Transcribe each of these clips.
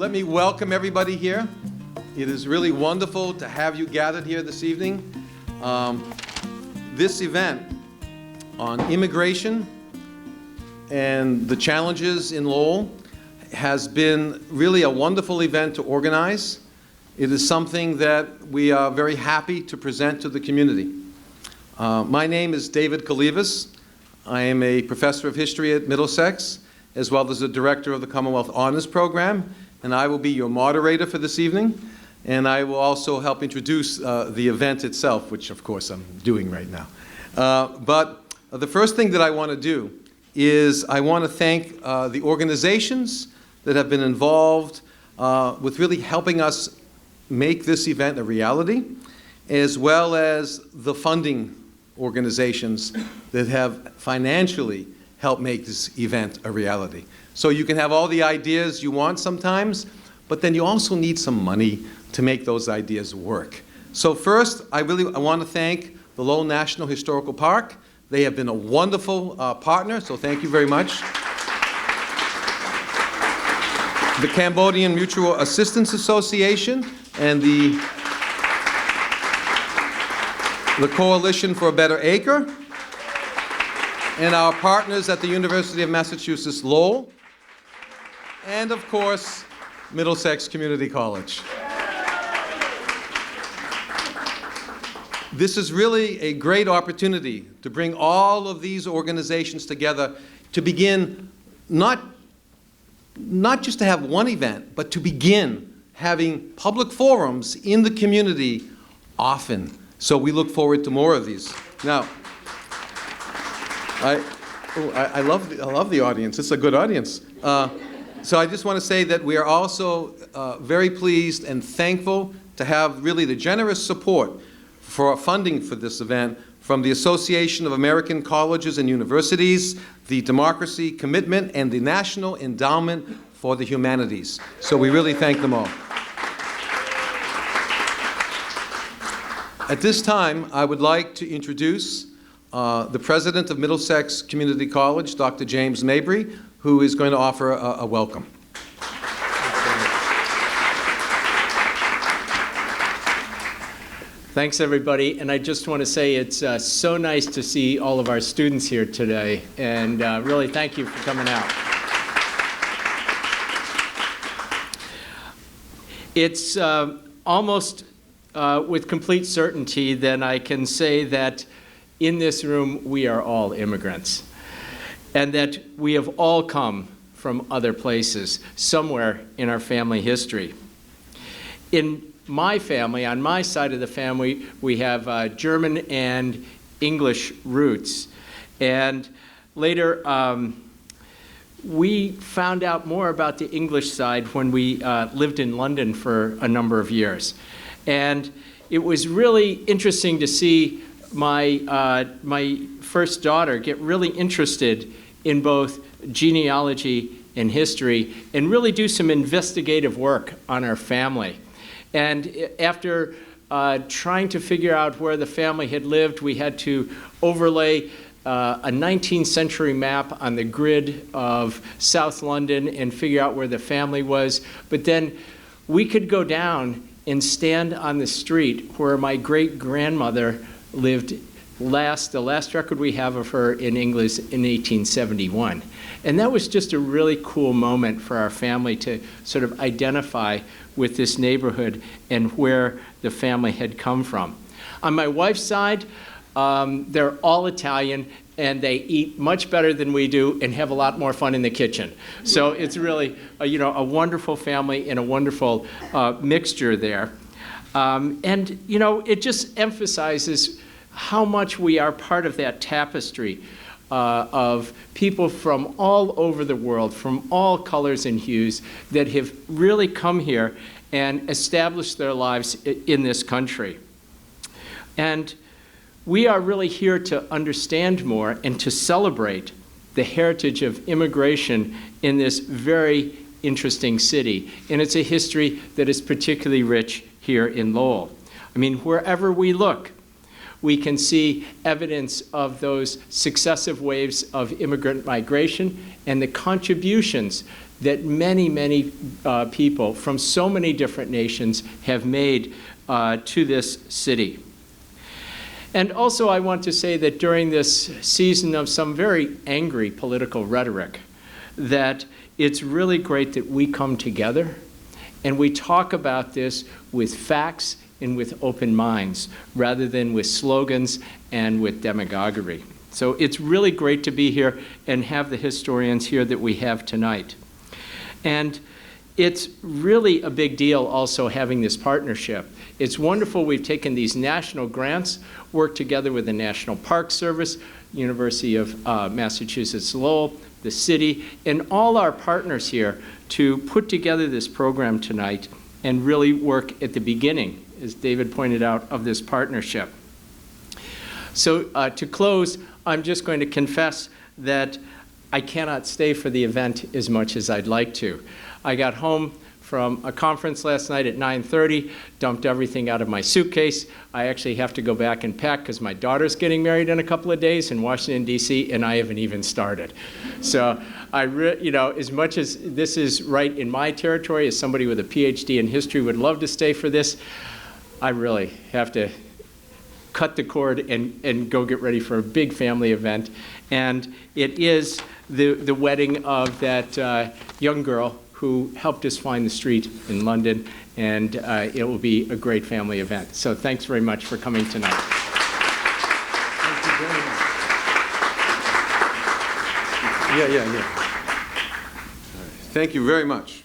let me welcome everybody here. It is really wonderful to have you gathered here this evening. This event on immigration and the challenges in Lowell has been really a wonderful event to organize. It is something that we are very happy to present to the community. My name is David Kalivas. I am a professor of history at Middlesex, as well as the director of the Commonwealth Honors Program, and I will be your moderator for this evening, and I will also help introduce the event itself, which of course I'm doing right now. But the first thing that I want to do is I want to thank the organizations that have been involved with really helping us make this event a reality, as well as the funding organizations that have financially helped make this event a reality. So you can have all the ideas you want sometimes, but then you also need some money to make those ideas work. So first, I want to thank the Lowell National Historical Park. They have been a wonderful partner, so thank you very much. The Cambodian Mutual Assistance Association and the Coalition for a Better Acre, and our partners at the University of Massachusetts Lowell, and of course, Middlesex Community College. This is really a great opportunity to bring all of these organizations together to begin not just to have one event, but to begin having public forums in the community often. So we look forward to more of these. Now, I love the audience. It's a good audience. So I just want to say that we are also very pleased and thankful to have really the generous support for funding for this event from the Association of American Colleges and Universities, the Democracy Commitment, and the National Endowment for the Humanities. So we really thank them all. At this time, I would like to introduce the president of Middlesex Community College, Dr. James Mabry, who is going to offer a welcome. Thanks, everybody. And I just want to say it's so nice to see all of our students here today. And really, thank you for coming out. It's almost with complete certainty that I can say that in this room we are all immigrants, and that we have all come from other places, somewhere in our family history. In my family, on my side of the family, we have German and English roots. And later, we found out more about the English side when we lived in London for a number of years. And it was really interesting to see my first daughter get really interested in both genealogy and history and really do some investigative work on our family. And after trying to figure out where the family had lived, we had to overlay a 19th century map on the grid of South London and figure out where the family was. But then we could go down and stand on the street where my great-grandmother lived the last record we have of her in English in 1871. And that was just a really cool moment for our family to sort of identify with this neighborhood and where the family had come from. On my wife's side, they're all Italian, and they eat much better than we do and have a lot more fun in the kitchen. So it's really a wonderful family and a wonderful mixture there. And it just emphasizes how much we are part of that tapestry of people from all over the world, from all colors and hues, that have really come here and established their lives in this country. And we are really here to understand more and to celebrate the heritage of immigration in this very interesting city. And it's a history that is particularly rich here in Lowell. I mean, wherever we look, we can see evidence of those successive waves of immigrant migration and the contributions that many, many people from so many different nations have made to this city. And also I want to say that during this season of some very angry political rhetoric, that it's really great that we come together and we talk about this with facts and with open minds, rather than with slogans and with demagoguery. So it's really great to be here and have the historians here that we have tonight. And it's really a big deal also having this partnership. It's wonderful we've taken these national grants, worked together with the National Park Service, University of Massachusetts Lowell, the city, and all our partners here to put together this program tonight and really work at the beginning, as David pointed out, of this partnership. So to close, I'm just going to confess that I cannot stay for the event as much as I'd like to. I got home from a conference last night at 9:30, dumped everything out of my suitcase. I actually have to go back and pack because my daughter's getting married in a couple of days in Washington, D.C., and I haven't even started. So as much as this is right in my territory, as somebody with a PhD in history would love to stay for this, I really have to cut the cord and go get ready for a big family event. And it is the wedding of that young girl who helped us find the street in London, and it will be a great family event. So thanks very much for coming tonight. Thank you very much. Yeah. Thank you very much.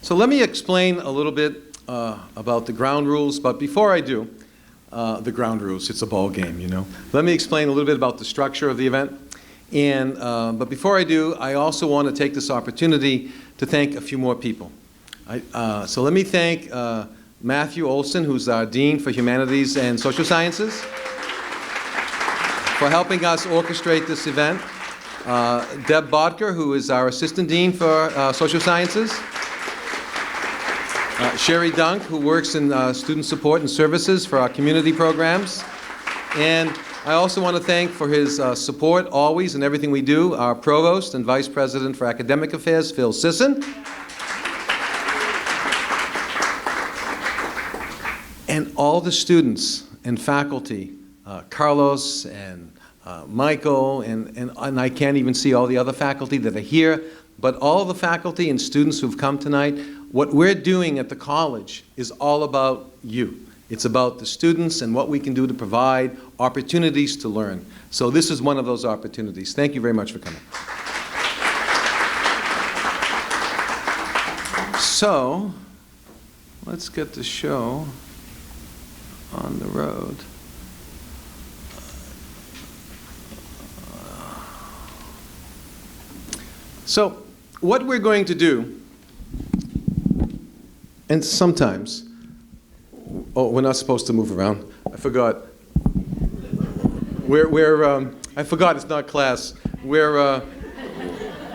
So let me explain a little bit about the ground rules, but before I do, the ground rules, it's a ball game, you know. Let me explain a little bit about the structure of the event. And, but before I do, I also want to take this opportunity to thank a few more people. So let me thank Matthew Olson, who's our Dean for Humanities and Social Sciences, for helping us orchestrate this event. Deb Bodker, who is our Assistant Dean for Social Sciences. Sherry Dunk, who works in student support and services for our community programs. And I also want to thank for his support always in everything we do, our Provost and Vice President for Academic Affairs, Phil Sisson. And all the students and faculty, Carlos and Michael, and I can't even see all the other faculty that are here, but all the faculty and students who've come tonight, what we're doing at the college is all about you. It's about the students and what we can do to provide opportunities to learn. So this is one of those opportunities. Thank you very much for coming. So let's get the show on the road. So what we're going to do, and sometimes, oh, we're not supposed to move around. I forgot. I forgot it's not class. We're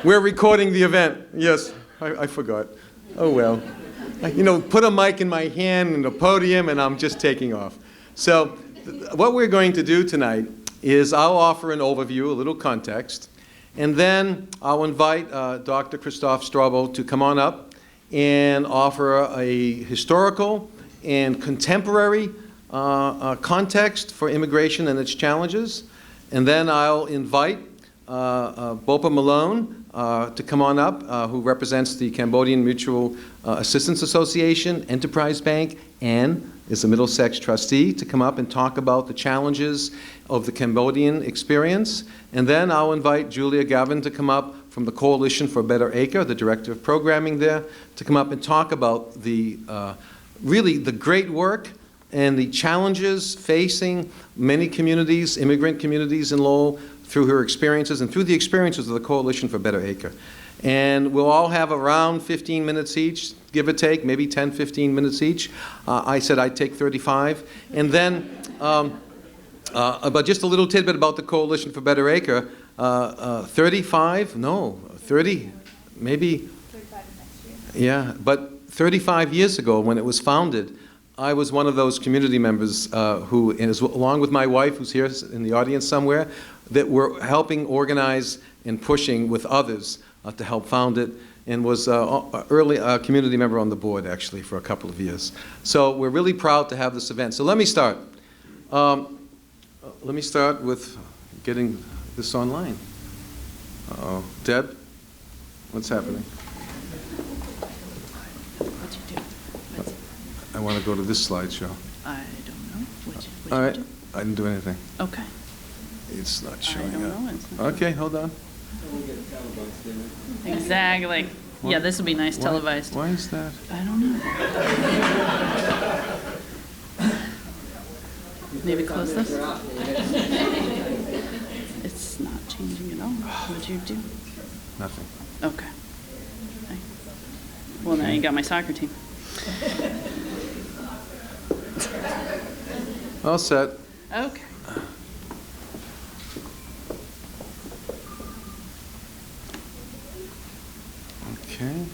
recording the event. Yes, I forgot. Oh well. You know, put a mic in my hand and a podium, and I'm just taking off. So what we're going to do tonight is I'll offer an overview, a little context, and then I'll invite Dr. Christoph Strobel to come on up and offer a historical and contemporary context for immigration and its challenges. And then I'll invite Bopha Malone to come on up, who represents the Cambodian Mutual Assistance Association, Enterprise Bank, and is a Middlesex trustee, to come up and talk about the challenges of the Cambodian experience. And then I'll invite Julia Gavin to come up from the Coalition for a Better Acre, the Director of Programming there, to come up and talk about the really the great work and the challenges facing many communities, immigrant communities in Lowell, through her experiences and through the experiences of the Coalition for a Better Acre. And we'll all have around 15 minutes each, give or take, maybe 10, 15 minutes each. I said I'd take 35. And then, but just a little tidbit about the Coalition for a Better Acre, 35, no, 30, maybe. 35 next year. Yeah, but 35 years ago when it was founded, I was one of those community members who, along with my wife, who's here in the audience somewhere, that were helping organize and pushing with others to help found it. and was early a community member on the board, actually, for a couple of years. So we're really proud to have this event. So let me start. Let me start with getting this online. Uh-oh. Deb, what's happening? What'd you do? I want to go to this slideshow. I don't know. What'd All you right. do? I didn't do anything. Okay. It's not I showing don't up. know. It's not Okay, hold on. Exactly. Yeah, this would be nice televised. Why is that? I don't know. Maybe close this? It's not changing at all. What'd you do? Nothing. Okay. Okay. Well, now you got my soccer team. All set. Okay. Okay.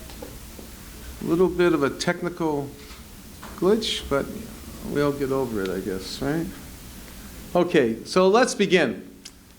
A little bit of a technical glitch, but we'll get over it, I guess, right? Okay, so let's begin.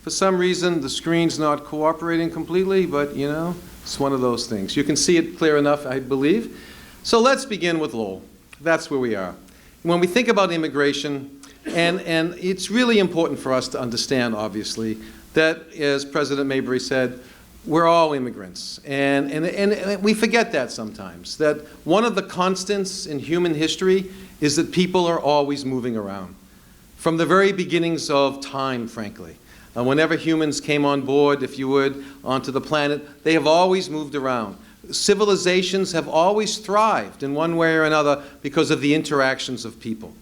For some reason, the screen's not cooperating completely, but you know, it's one of those things. You can see it clear enough, I believe. So let's begin with Lowell. That's where we are. When we think about immigration, and it's really important for us to understand, obviously, that, as President Mayberry said, we're all immigrants. And we forget that sometimes, that one of the constants in human history is that people are always moving around. From the very beginnings of time, frankly. Whenever humans came on board, if you would, onto the planet, they have always moved around. Civilizations have always thrived in one way or another because of the interactions of people.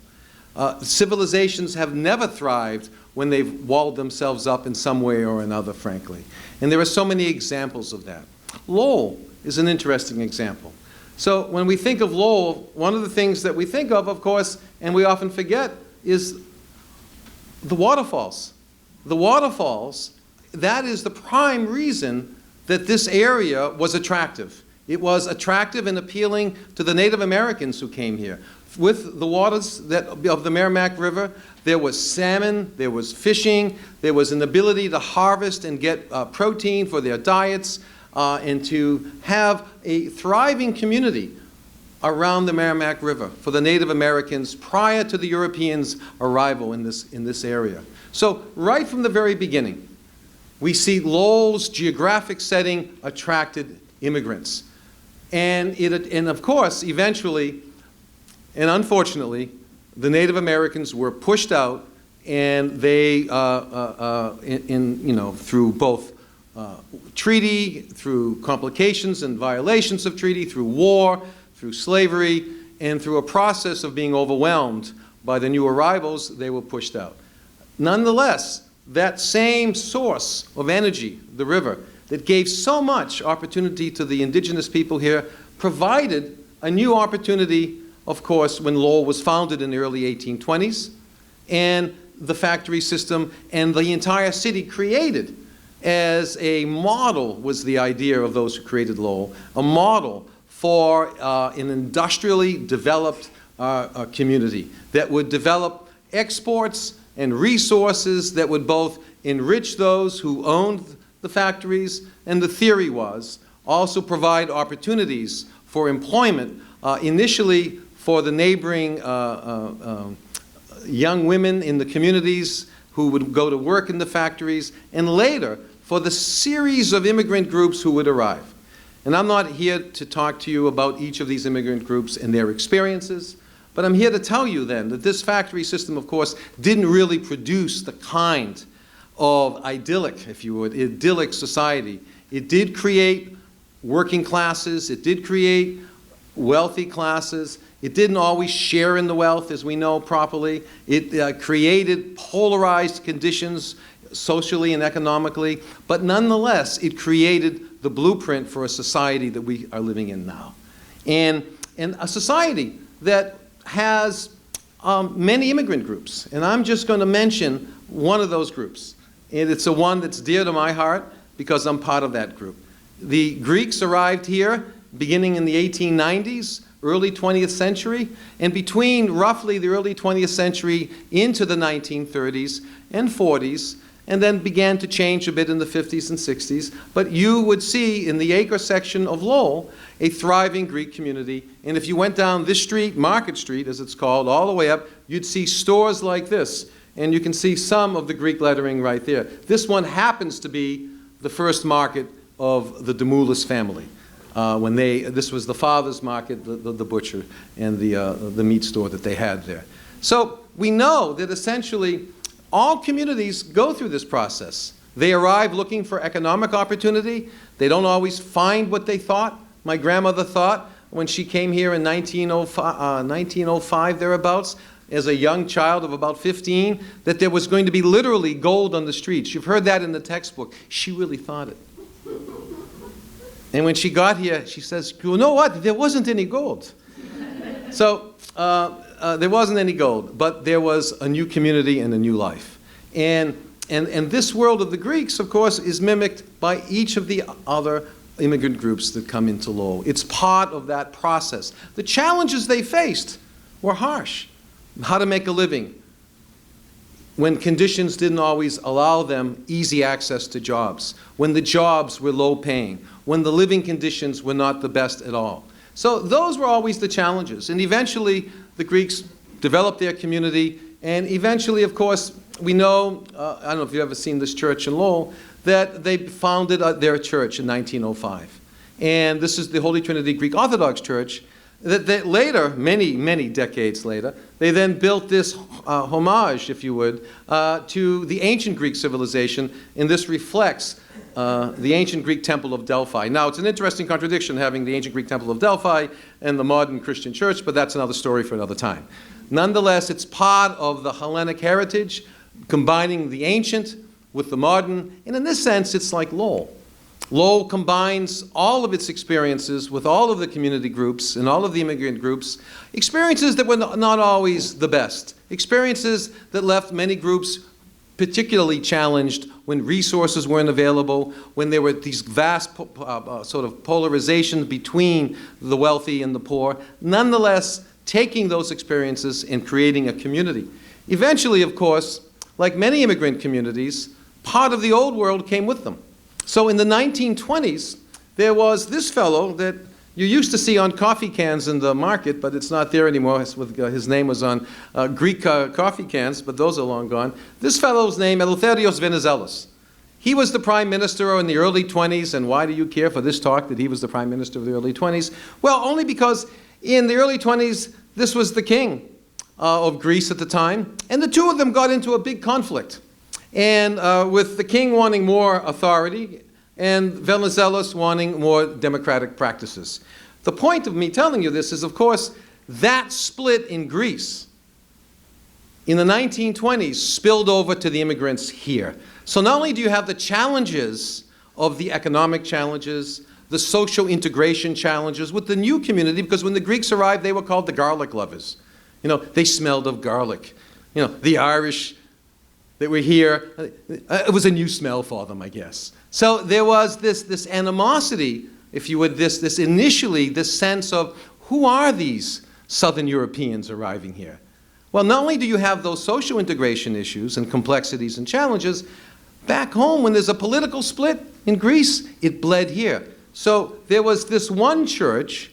Civilizations have never thrived when they've walled themselves up in some way or another, frankly. And there are so many examples of that. Lowell is an interesting example. So when we think of Lowell, one of the things that we think of course, and we often forget, is the waterfalls. The waterfalls, that is the prime reason that this area was attractive. It was attractive and appealing to the Native Americans who came here. With the waters of the Merrimack River, there was salmon, there was fishing, there was an ability to harvest and get protein for their diets, and to have a thriving community around the Merrimack River for the Native Americans prior to the Europeans' arrival in this area. So right from the very beginning, we see Lowell's geographic setting attracted immigrants. And of course, eventually, and unfortunately, the Native Americans were pushed out, and they, through both treaty, through complications and violations of treaty, through war, through slavery, and through a process of being overwhelmed by the new arrivals, they were pushed out. Nonetheless, that same source of energy, the river, that gave so much opportunity to the indigenous people here, provided a new opportunity, of course, when Lowell was founded in the early 1820s, and the factory system and the entire city created as a model was the idea of those who created Lowell, a model for an industrially developed community that would develop exports and resources that would both enrich those who owned the factories, and the theory was also provide opportunities for employment, initially for the neighboring young women in the communities who would go to work in the factories, and later for the series of immigrant groups who would arrive. And I'm not here to talk to you about each of these immigrant groups and their experiences, but I'm here to tell you then that this factory system, of course, didn't really produce the kind of idyllic, if you would, idyllic society. It did create working classes, it did create wealthy classes, it didn't always share in the wealth, as we know properly. It created polarized conditions socially and economically, but nonetheless, it created the blueprint for a society that we are living in now. And a society that has many immigrant groups. And I'm just going to mention one of those groups. And it's a one that's dear to my heart because I'm part of that group. The Greeks arrived here beginning in the 1890s, early 20th century, and between roughly the early 20th century into the 1930s and 40s, and then began to change a bit in the 50s and 60s. But you would see in the Acre section of Lowell a thriving Greek community. And if you went down this street, Market Street as it's called, all the way up, you'd see stores like this. And you can see some of the Greek lettering right there. This one happens to be the first market of the Demoulas family. This was the father's market, the butcher, and the meat store that they had there. So we know that essentially all communities go through this process. They arrive looking for economic opportunity. They don't always find what they thought. My grandmother thought when she came here in 1905 thereabouts, as a young child of about 15, that there was going to be literally gold on the streets. You've heard that in the textbook. She really thought it. And when she got here, she says, you know what? There wasn't any gold. So there wasn't any gold, but there was a new community and a new life. And this world of the Greeks, of course, is mimicked by each of the other immigrant groups that come into Lowell. It's part of that process. The challenges they faced were harsh. How to make a living when conditions didn't always allow them easy access to jobs, when the jobs were low paying, when the living conditions were not the best at all. So those were always the challenges. And eventually the Greeks developed their community, and eventually, of course, we know, I don't know if you've ever seen this church in Lowell, that they founded their church in 1905. And this is the Holy Trinity Greek Orthodox Church that later, many decades later, they then built this homage, if you would, to the ancient Greek civilization, and this reflects the ancient Greek temple of Delphi. Now, it's an interesting contradiction having the ancient Greek temple of Delphi and the modern Christian church, but that's another story for another time. Nonetheless, it's part of the Hellenic heritage, combining the ancient with the modern, and in this sense, it's like Lowell. Lowell combines all of its experiences with all of the community groups and all of the immigrant groups, experiences that were not always the best, experiences that left many groups particularly challenged when resources weren't available, when there were these vast sort of polarizations between the wealthy and the poor. Nonetheless, taking those experiences and creating a community. Eventually, of course, like many immigrant communities, part of the old world came with them. So in the 1920s, there was this fellow that you used to see on coffee cans in the market, but it's not there anymore. His name was on Greek coffee cans, but those are long gone. This fellow's name, Eleftherios Venizelos. He was the prime minister in the early 20s, and why do you care for this talk that he was the prime minister of the early 20s? Well, only because in the early 20s, this was the king of Greece at the time, and the two of them got into a big conflict. And with the king wanting more authority and Venizelos wanting more democratic practices. The point of me telling you this is, of course, that split in Greece in the 1920s spilled over to the immigrants here. So not only do you have the challenges of the economic challenges, the social integration challenges with the new community, because when the Greeks arrived, they were called the garlic lovers. You know, they smelled of garlic. You know, the Irish that were here, it was a new smell for them, I guess. So there was this animosity, if you would, this sense of, who are these Southern Europeans arriving here? Well, not only do you have those social integration issues and complexities and challenges, back home when there's a political split in Greece, it bled here. So there was this one church,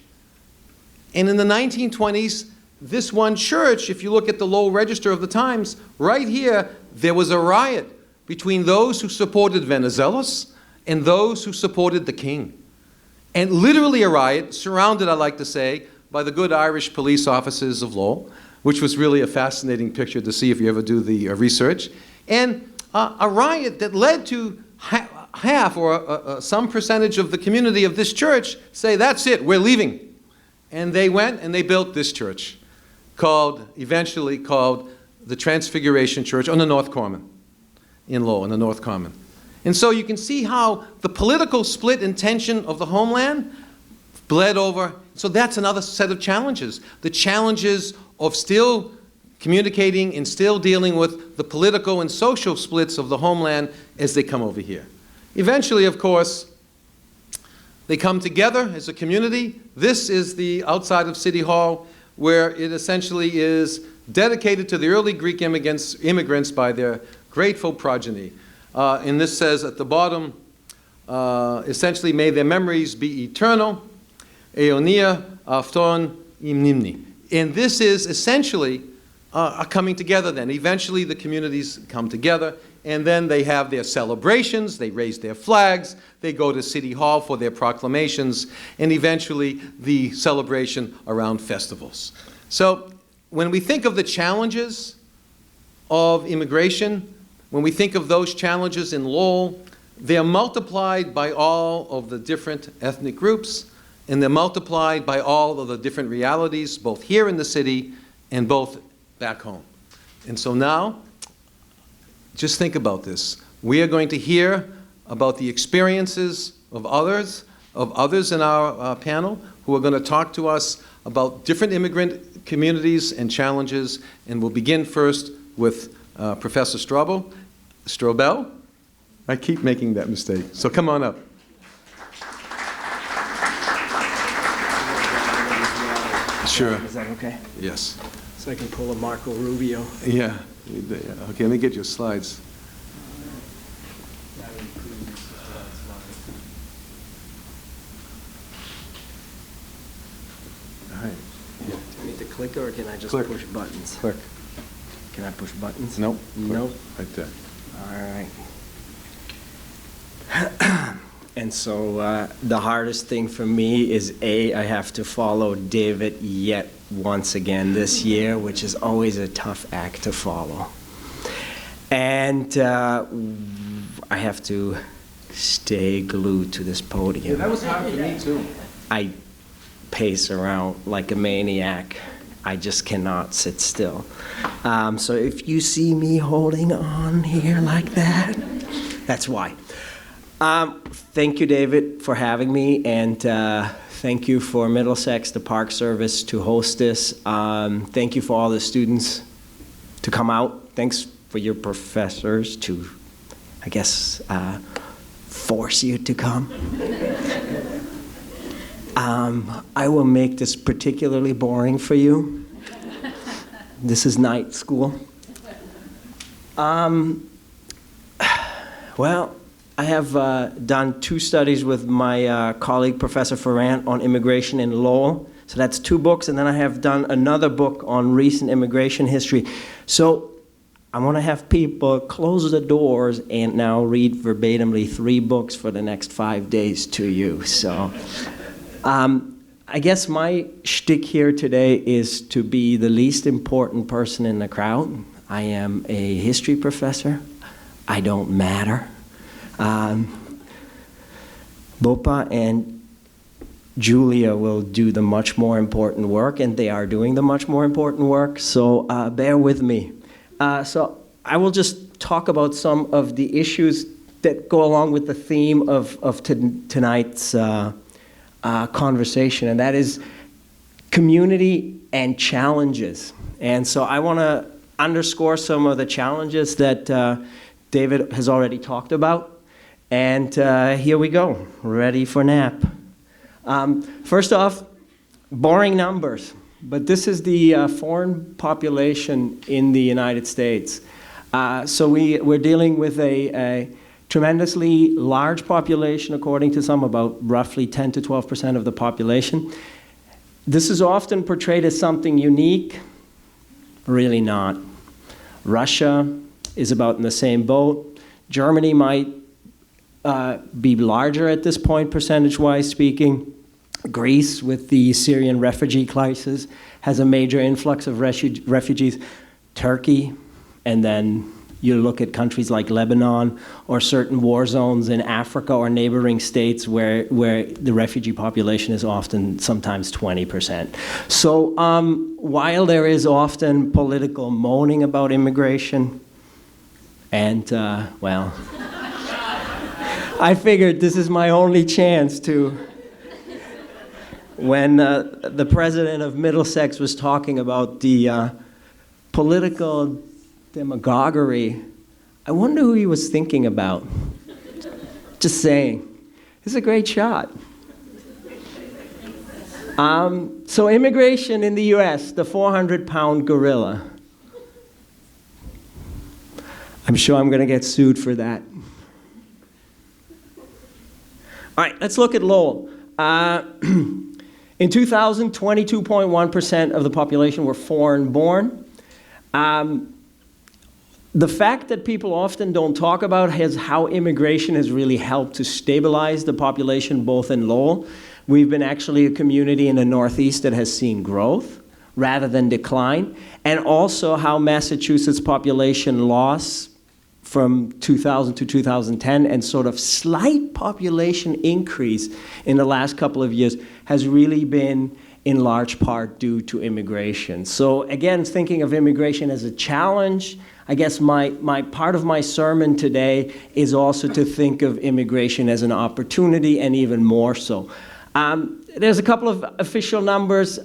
and in the 1920s, this one church, if you look at the Lowell Register of the Times, right here, there was a riot between those who supported Venizelos and those who supported the king. And literally a riot, surrounded, I like to say, by the good Irish police officers of Lowell, which was really a fascinating picture to see if you ever do the research. And a riot that led to half or some percentage of the community of this church say, that's it, we're leaving. And they went and they built this church, eventually called the Transfiguration Church on the North Common, in Lowell, in the North Common. And so you can see how the political split and tension of the homeland bled over. So that's another set of challenges. The challenges of still communicating and still dealing with the political and social splits of the homeland as they come over here. Eventually, of course, they come together as a community. This is the outside of City Hall, where it essentially is dedicated to the early Greek immigrants by their grateful progeny. And this says at the bottom, essentially, may their memories be eternal, Eonia Afton Imnimni. And this is essentially a coming together then. Eventually the communities come together, and then they have their celebrations, they raise their flags, they go to City Hall for their proclamations, and eventually the celebration around festivals. So when we think of the challenges of immigration, when we think of those challenges in Lowell, they're multiplied by all of the different ethnic groups, and they're multiplied by all of the different realities, both here in the city and both back home. And so now, just think about this. We are going to hear about the experiences of others in our panel who are going to talk to us about different immigrant communities and challenges. And we'll begin first with Professor Strobel. I keep making that mistake, so come on up. Sure. Is that okay? Yes. So I can pull a Marco Rubio. Yeah. Okay, let me get your slides. All right. Do I need to click or can I just Click. push buttons? Click. Can I push buttons? Nope. Nope. Right there. All right. And so the hardest thing for me is I have to follow David yet once again this year, which is always a tough act to follow. And I have to stay glued to this podium. That was hard for me too. I pace around like a maniac. I just cannot sit still. So if you see me holding on here like that, that's why. Thank you, David, for having me, and thank you for Middlesex, the Park Service, to host this. Thank you for all the students to come out. Thanks for your professors to, I guess, force you to come. I will make this particularly boring for you. This is night school. Well, I have done 2 studies with my colleague, Professor Ferrand, on immigration in Lowell. So that's 2 books, and then I have done another book on recent immigration history. So I want to have people close the doors and now read verbatimly 3 books for the next 5 days to you. So I guess my shtick here today is to be the least important person in the crowd. I am a history professor. I don't matter. Bopha and Julia will do the much more important work, and they are doing the much more important work, so bear with me. So I will just talk about some of the issues that go along with the theme of tonight's conversation, and that is community and challenges. And so I want to underscore some of the challenges that David has already talked about. And here we go, ready for nap. First off, boring numbers, but this is the foreign population in the United States. So we're dealing with a tremendously large population, according to some, about roughly 10 to 12% of the population. This is often portrayed as something unique, really not. Russia is about in the same boat. Germany might be larger at this point, percentage-wise speaking. Greece, with the Syrian refugee crisis, has a major influx of refugees. Turkey, and then you look at countries like Lebanon or certain war zones in Africa or neighboring states where the refugee population is often sometimes 20%. So while there is often political moaning about immigration, and well, I figured this is my only chance to, when the president of Middlesex was talking about the political demagoguery, I wonder who he was thinking about. Just saying. This is a great shot. So immigration in the US, the 400-pound gorilla. I'm sure I'm going to get sued for that. All right, let's look at Lowell. In 2000, 22.1% of the population were foreign-born. The fact that people often don't talk about is how immigration has really helped to stabilize the population, both in Lowell. We've been actually a community in the Northeast that has seen growth rather than decline, and also how Massachusetts population loss from 2000 to 2010 and sort of slight population increase in the last couple of years has really been in large part due to immigration. So again, thinking of immigration as a challenge, I guess my part of my sermon today is also to think of immigration as an opportunity, and even more so. There's a couple of official numbers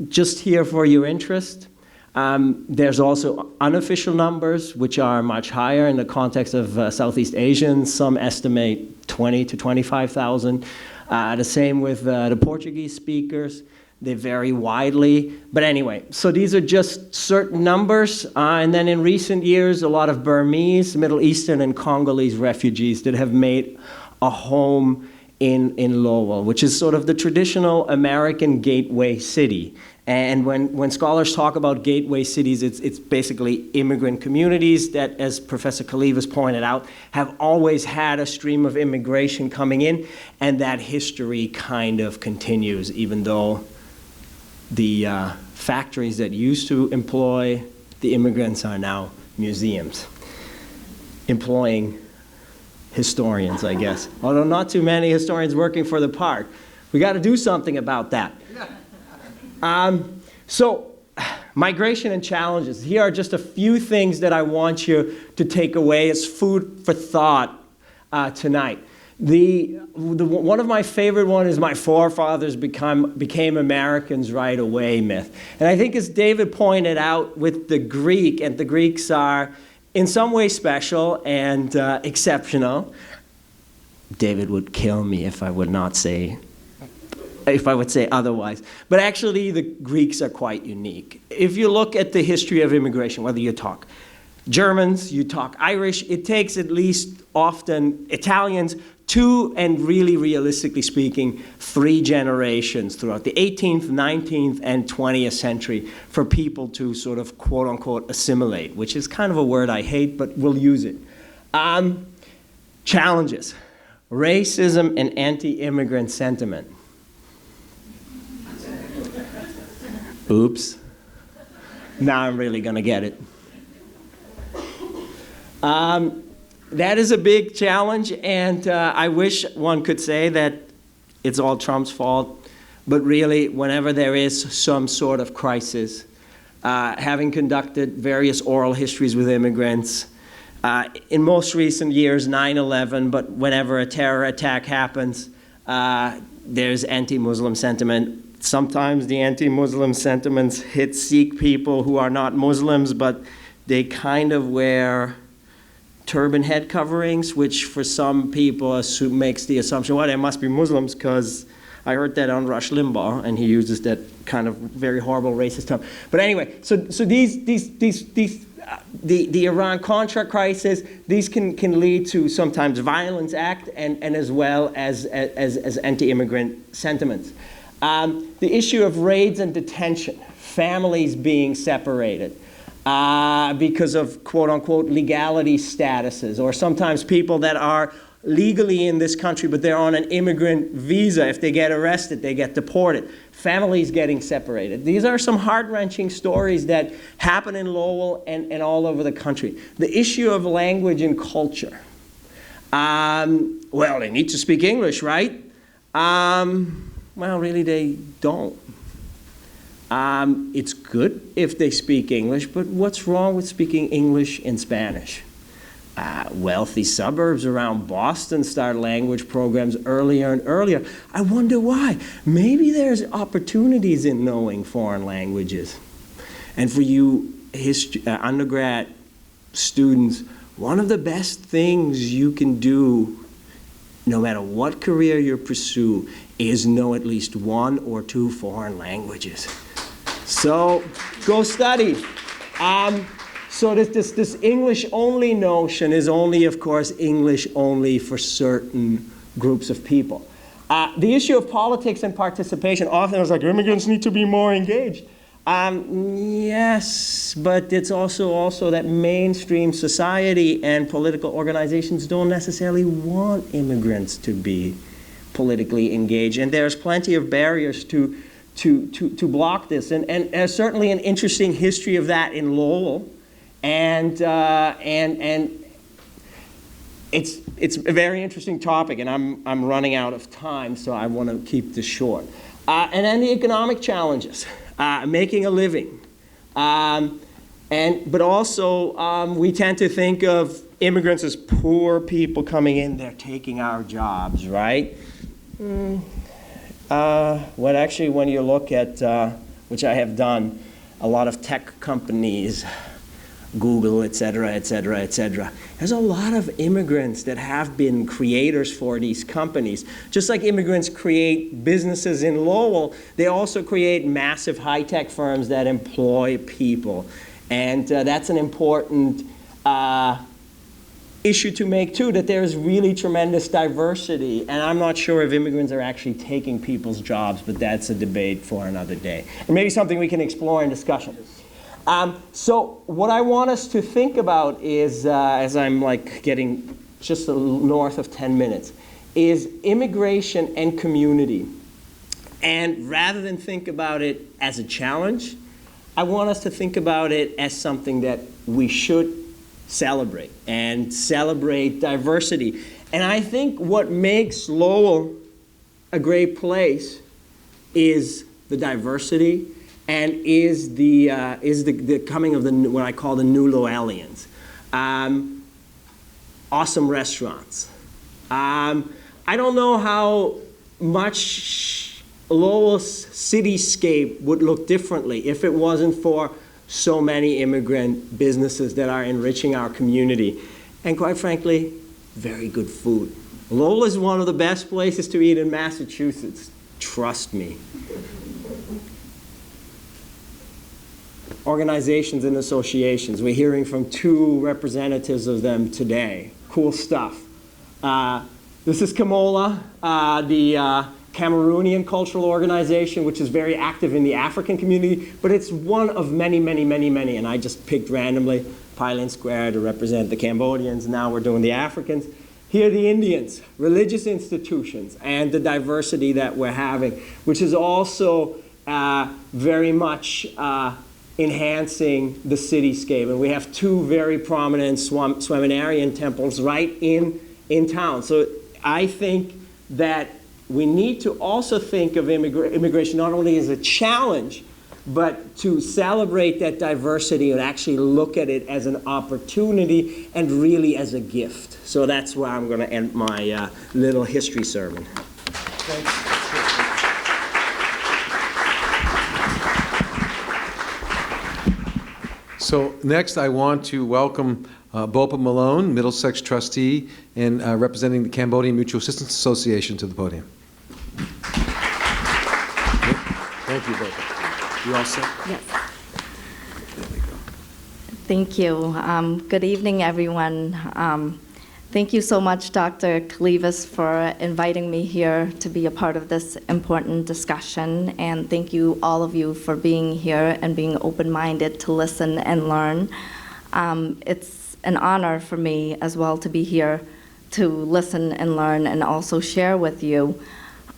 just here for your interest. There's also unofficial numbers, which are much higher in the context of Southeast Asians. Some estimate 20 to 25,000. The same with the Portuguese speakers. They vary widely. But anyway, so these are just certain numbers. And then in recent years, a lot of Burmese, Middle Eastern, and Congolese refugees that have made a home in Lowell, which is sort of the traditional American gateway city. And when scholars talk about gateway cities, it's basically immigrant communities that, as Professor Kalivas pointed out, have always had a stream of immigration coming in, and that history kind of continues, even though the factories that used to employ the immigrants are now museums, employing historians, I guess. Although not too many historians working for the park. We got to do something about that. So, migration and challenges. Here are just a few things that I want you to take away as food for thought tonight. One of my favorite ones is my forefathers became Americans right away myth. And I think, as David pointed out with the Greek, and the Greeks are in some ways special and exceptional. David would kill me if I would say otherwise. But actually, the Greeks are quite unique. If you look at the history of immigration, whether you talk Germans, you talk Irish, it takes at least often Italians 2, and really realistically speaking, 3 generations throughout the 18th, 19th, and 20th century for people to sort of quote unquote assimilate, which is kind of a word I hate, but we'll use it. Challenges: racism and anti-immigrant sentiment. Oops. Now I'm really going to get it. That is a big challenge, and I wish one could say that it's all Trump's fault, but really, whenever there is some sort of crisis, having conducted various oral histories with immigrants, in most recent years, 9/11, but whenever a terror attack happens, there's anti-Muslim sentiment. Sometimes the anti-Muslim sentiments hit Sikh people who are not Muslims, but they kind of wear turban head coverings, which for some people makes the assumption, well, they must be Muslims, because I heard that on Rush Limbaugh, and he uses that kind of very horrible racist term. But anyway, so the Iran-Contra crisis, these can lead to sometimes violence act and as well as anti-immigrant sentiments. The issue of raids and detention, families being separated because of quote-unquote legality statuses, or sometimes people that are legally in this country but they're on an immigrant visa. If they get arrested, they get deported. Families getting separated. These are some heart-wrenching stories that happen in Lowell and all over the country. The issue of language and culture. Well, they need to speak English, right? Well, really, they don't. It's good if they speak English, but what's wrong with speaking English and Spanish? Wealthy suburbs around Boston start language programs earlier and earlier. I wonder why. Maybe there's opportunities in knowing foreign languages. And for you undergrad students, one of the best things you can do, no matter what career you pursue, is know at least 1 or 2 foreign languages. So go study. So this English-only notion is only, of course, English only for certain groups of people. The issue of politics and participation, often it's like, immigrants need to be more engaged. Yes, but it's also that mainstream society and political organizations don't necessarily want immigrants to be politically engaged, and there's plenty of barriers to block this. And there's certainly an interesting history of that in Lowell, and it's a very interesting topic, and I'm running out of time, so I want to keep this short. And then the economic challenges, making a living. But also, we tend to think of immigrants as poor people coming in, they're taking our jobs, right? Actually, when you look at, which I have done, a lot of tech companies, Google, et cetera, et cetera, et cetera. There's a lot of immigrants that have been creators for these companies. Just like immigrants create businesses in Lowell, they also create massive high-tech firms that employ people. And that's an important issue to make, too, that there's really tremendous diversity. And I'm not sure if immigrants are actually taking people's jobs, but that's a debate for another day. And maybe something we can explore in discussion. So what I want us to think about is, as I'm like getting just a little north of 10 minutes, is immigration and community. And rather than think about it as a challenge, I want us to think about it as something that we should celebrate, and celebrate diversity. And I think what makes Lowell a great place is the diversity, and is the coming of what I call the new Lowellians. Awesome restaurants. I don't know how much Lowell's cityscape would look differently if it wasn't for so many immigrant businesses that are enriching our community. And quite frankly, very good food. Lowell is one of the best places to eat in Massachusetts. Trust me. Organizations and associations. We're hearing from 2 representatives of them today. Cool stuff. This is Kamola, the Cameroonian cultural organization, which is very active in the African community, but it's one of many, many, many, many, and I just picked randomly Pylon Square to represent the Cambodians. Now we're doing the Africans. Here are the Indians, religious institutions, and the diversity that we're having, which is also very much enhancing the cityscape. And we have 2 very prominent Swaminarayan temples right in town. So I think that we need to also think of immigration not only as a challenge, but to celebrate that diversity and actually look at it as an opportunity and really as a gift. So that's where I'm going to end my little history sermon. Thanks. So next I want to welcome Bopha Malone, Middlesex trustee and representing the Cambodian Mutual Assistance Association, to the podium. Thank you, Bopha. You all set? Yes. There we go. Thank you. Good evening, everyone. Thank you so much, Dr. Kalivas, for inviting me here to be a part of this important discussion. And thank you, all of you, for being here and being open-minded to listen and learn. It's an honor for me as well to be here to listen and learn and also share with you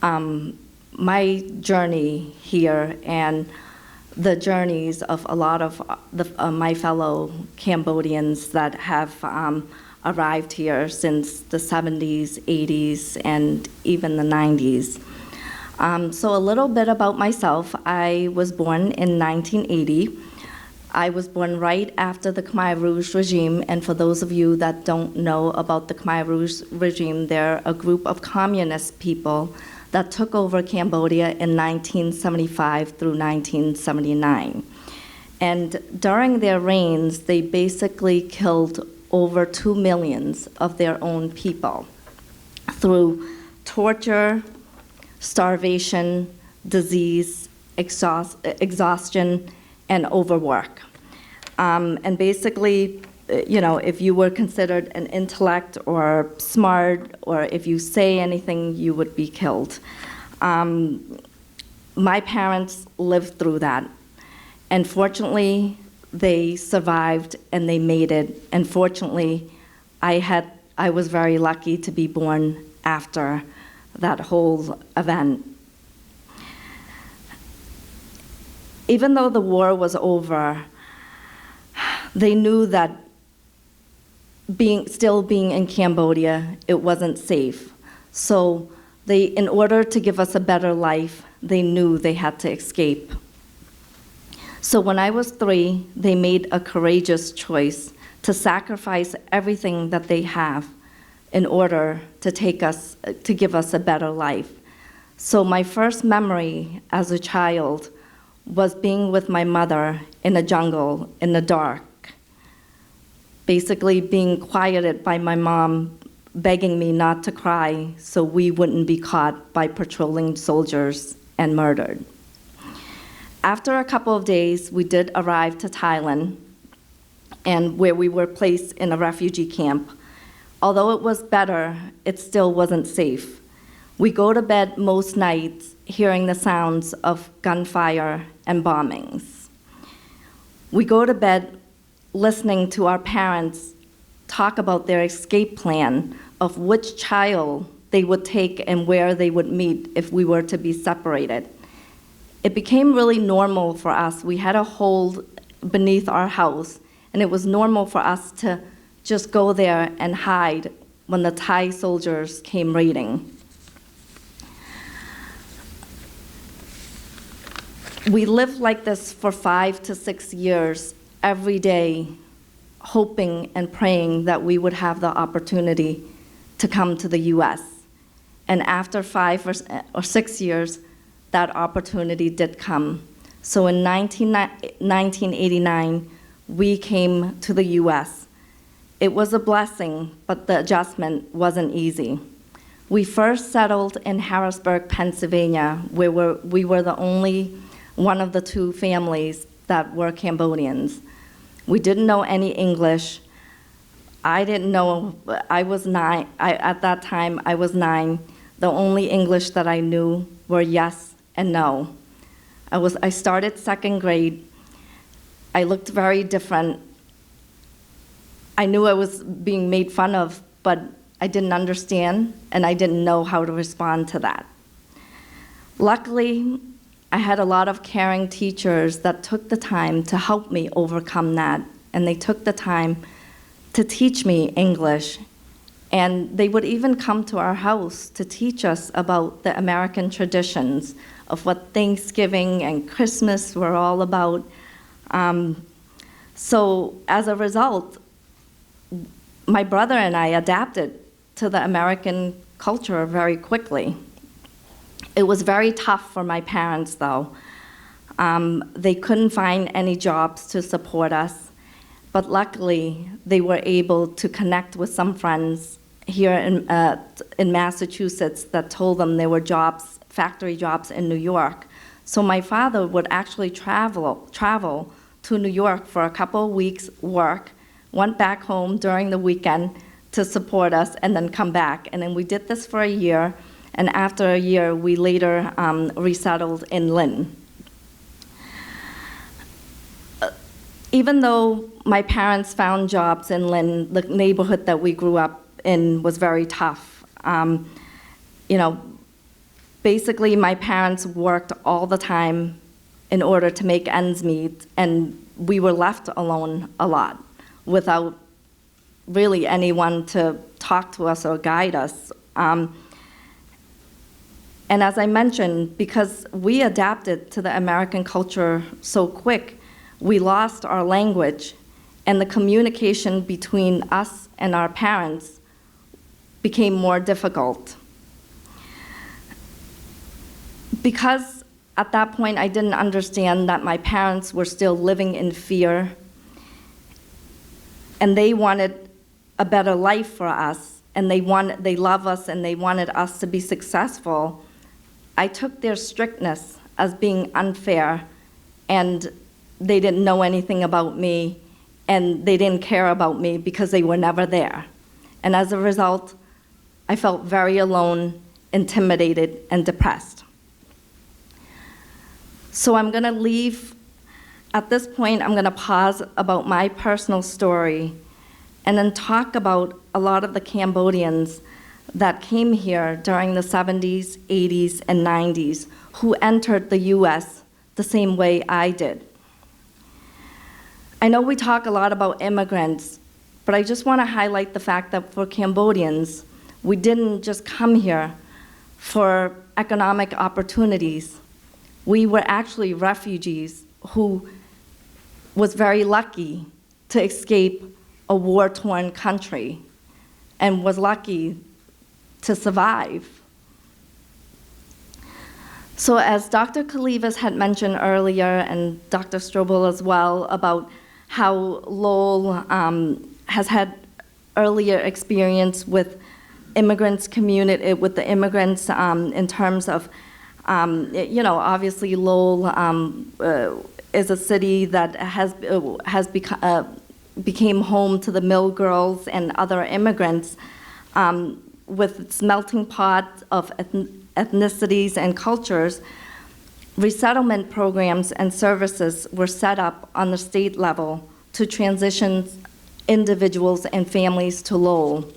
my journey here and the journeys of a lot of my fellow Cambodians that have arrived here since the 70s, 80s, and even the 90s. So a little bit about myself. I was born in 1980. I was born right after the Khmer Rouge regime, and for those of you that don't know about the Khmer Rouge regime, they're a group of communist people that took over Cambodia in 1975 through 1979. And during their reigns, they basically killed over 2 million of their own people through torture, starvation, disease, exhaustion, and overwork. And basically, if you were considered an intellect or smart, or if you say anything, you would be killed. My parents lived through that, and fortunately, they survived and they made it. And fortunately, I was very lucky to be born after that whole event. Even though the war was over, they knew that still being in Cambodia, it wasn't safe. So in order to give us a better life, they knew they had to escape. So when I was 3, they made a courageous choice to sacrifice everything that they have in order to give us a better life. So my first memory as a child was being with my mother in a jungle in the dark, basically being quieted by my mom begging me not to cry so we wouldn't be caught by patrolling soldiers and murdered. After a couple of days, we did arrive to Thailand, and where we were placed in a refugee camp. Although it was better, it still wasn't safe. We go to bed most nights hearing the sounds of gunfire and bombings. We go to bed listening to our parents talk about their escape plan of which child they would take and where they would meet if we were to be separated. It became really normal for us. We had a hole beneath our house, and it was normal for us to just go there and hide when the Thai soldiers came raiding. We lived like this for 5 to 6 years, every day, hoping and praying that we would have the opportunity to come to the US. And after 5 or 6 years, that opportunity did come. So in 1989, we came to the US. It was a blessing, but the adjustment wasn't easy. We first settled in Harrisburg, Pennsylvania, where we were the only one of the 2 families that were Cambodians. We didn't know any English. I didn't know, I was 9, at that time I was 9. The only English that I knew were yes and no. I started 2nd grade. I looked very different. I knew I was being made fun of, but I didn't understand, and I didn't know how to respond to that. Luckily, I had a lot of caring teachers that took the time to help me overcome that, and they took the time to teach me English. And they would even come to our house to teach us about the American traditions of what Thanksgiving and Christmas were all about. So as a result, my brother and I adapted to the American culture very quickly. It was very tough for my parents, though. They couldn't find any jobs to support us, but luckily they were able to connect with some friends here in Massachusetts that told them there were jobs, factory jobs in New York. So my father would actually travel to New York for a couple of weeks, work, went back home during the weekend to support us, and then come back. And then we did this for a year, and after a year, we later resettled in Lynn. Even though my parents found jobs in Lynn, the neighborhood that we grew up in was very tough. Basically, my parents worked all the time in order to make ends meet, and we were left alone a lot without really anyone to talk to us or guide us. And as I mentioned, because we adapted to the American culture so quick, we lost our language, and the communication between us and our parents became more difficult. Because at that point I didn't understand that my parents were still living in fear, and they wanted a better life for us, and they love us, and they wanted us to be successful, I took their strictness as being unfair, and they didn't know anything about me, and they didn't care about me because they were never there. And as a result, I felt very alone, intimidated, and depressed. So I'm going to leave, at this point, I'm going to pause about my personal story and then talk about a lot of the Cambodians that came here during the 70s, 80s, and 90s who entered the US the same way I did. I know we talk a lot about immigrants, but I just want to highlight the fact that for Cambodians, we didn't just come here for economic opportunities. We were actually refugees who was very lucky to escape a war-torn country and was lucky to survive. So as Dr. Kalivas had mentioned earlier, and Dr. Strobel as well, about how Lowell has had earlier experience with immigrants community, with the immigrants in terms of, obviously Lowell is a city that has became home to the mill girls and other immigrants with its melting pot of ethnicities and cultures. Resettlement programs and services were set up on the state level to transition individuals and families to Lowell.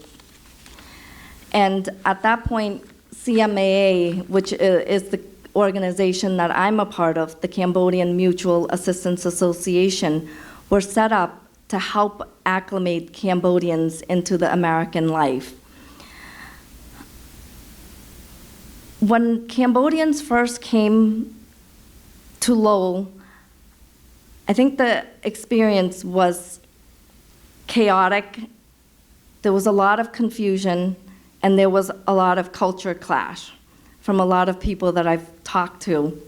And at that point, CMAA, which is the organization that I'm a part of, the Cambodian Mutual Assistance Association, were set up to help acclimate Cambodians into the American life. When Cambodians first came to Lowell, I think the experience was chaotic. There was a lot of confusion, and there was a lot of culture clash from a lot of people that I've talked to.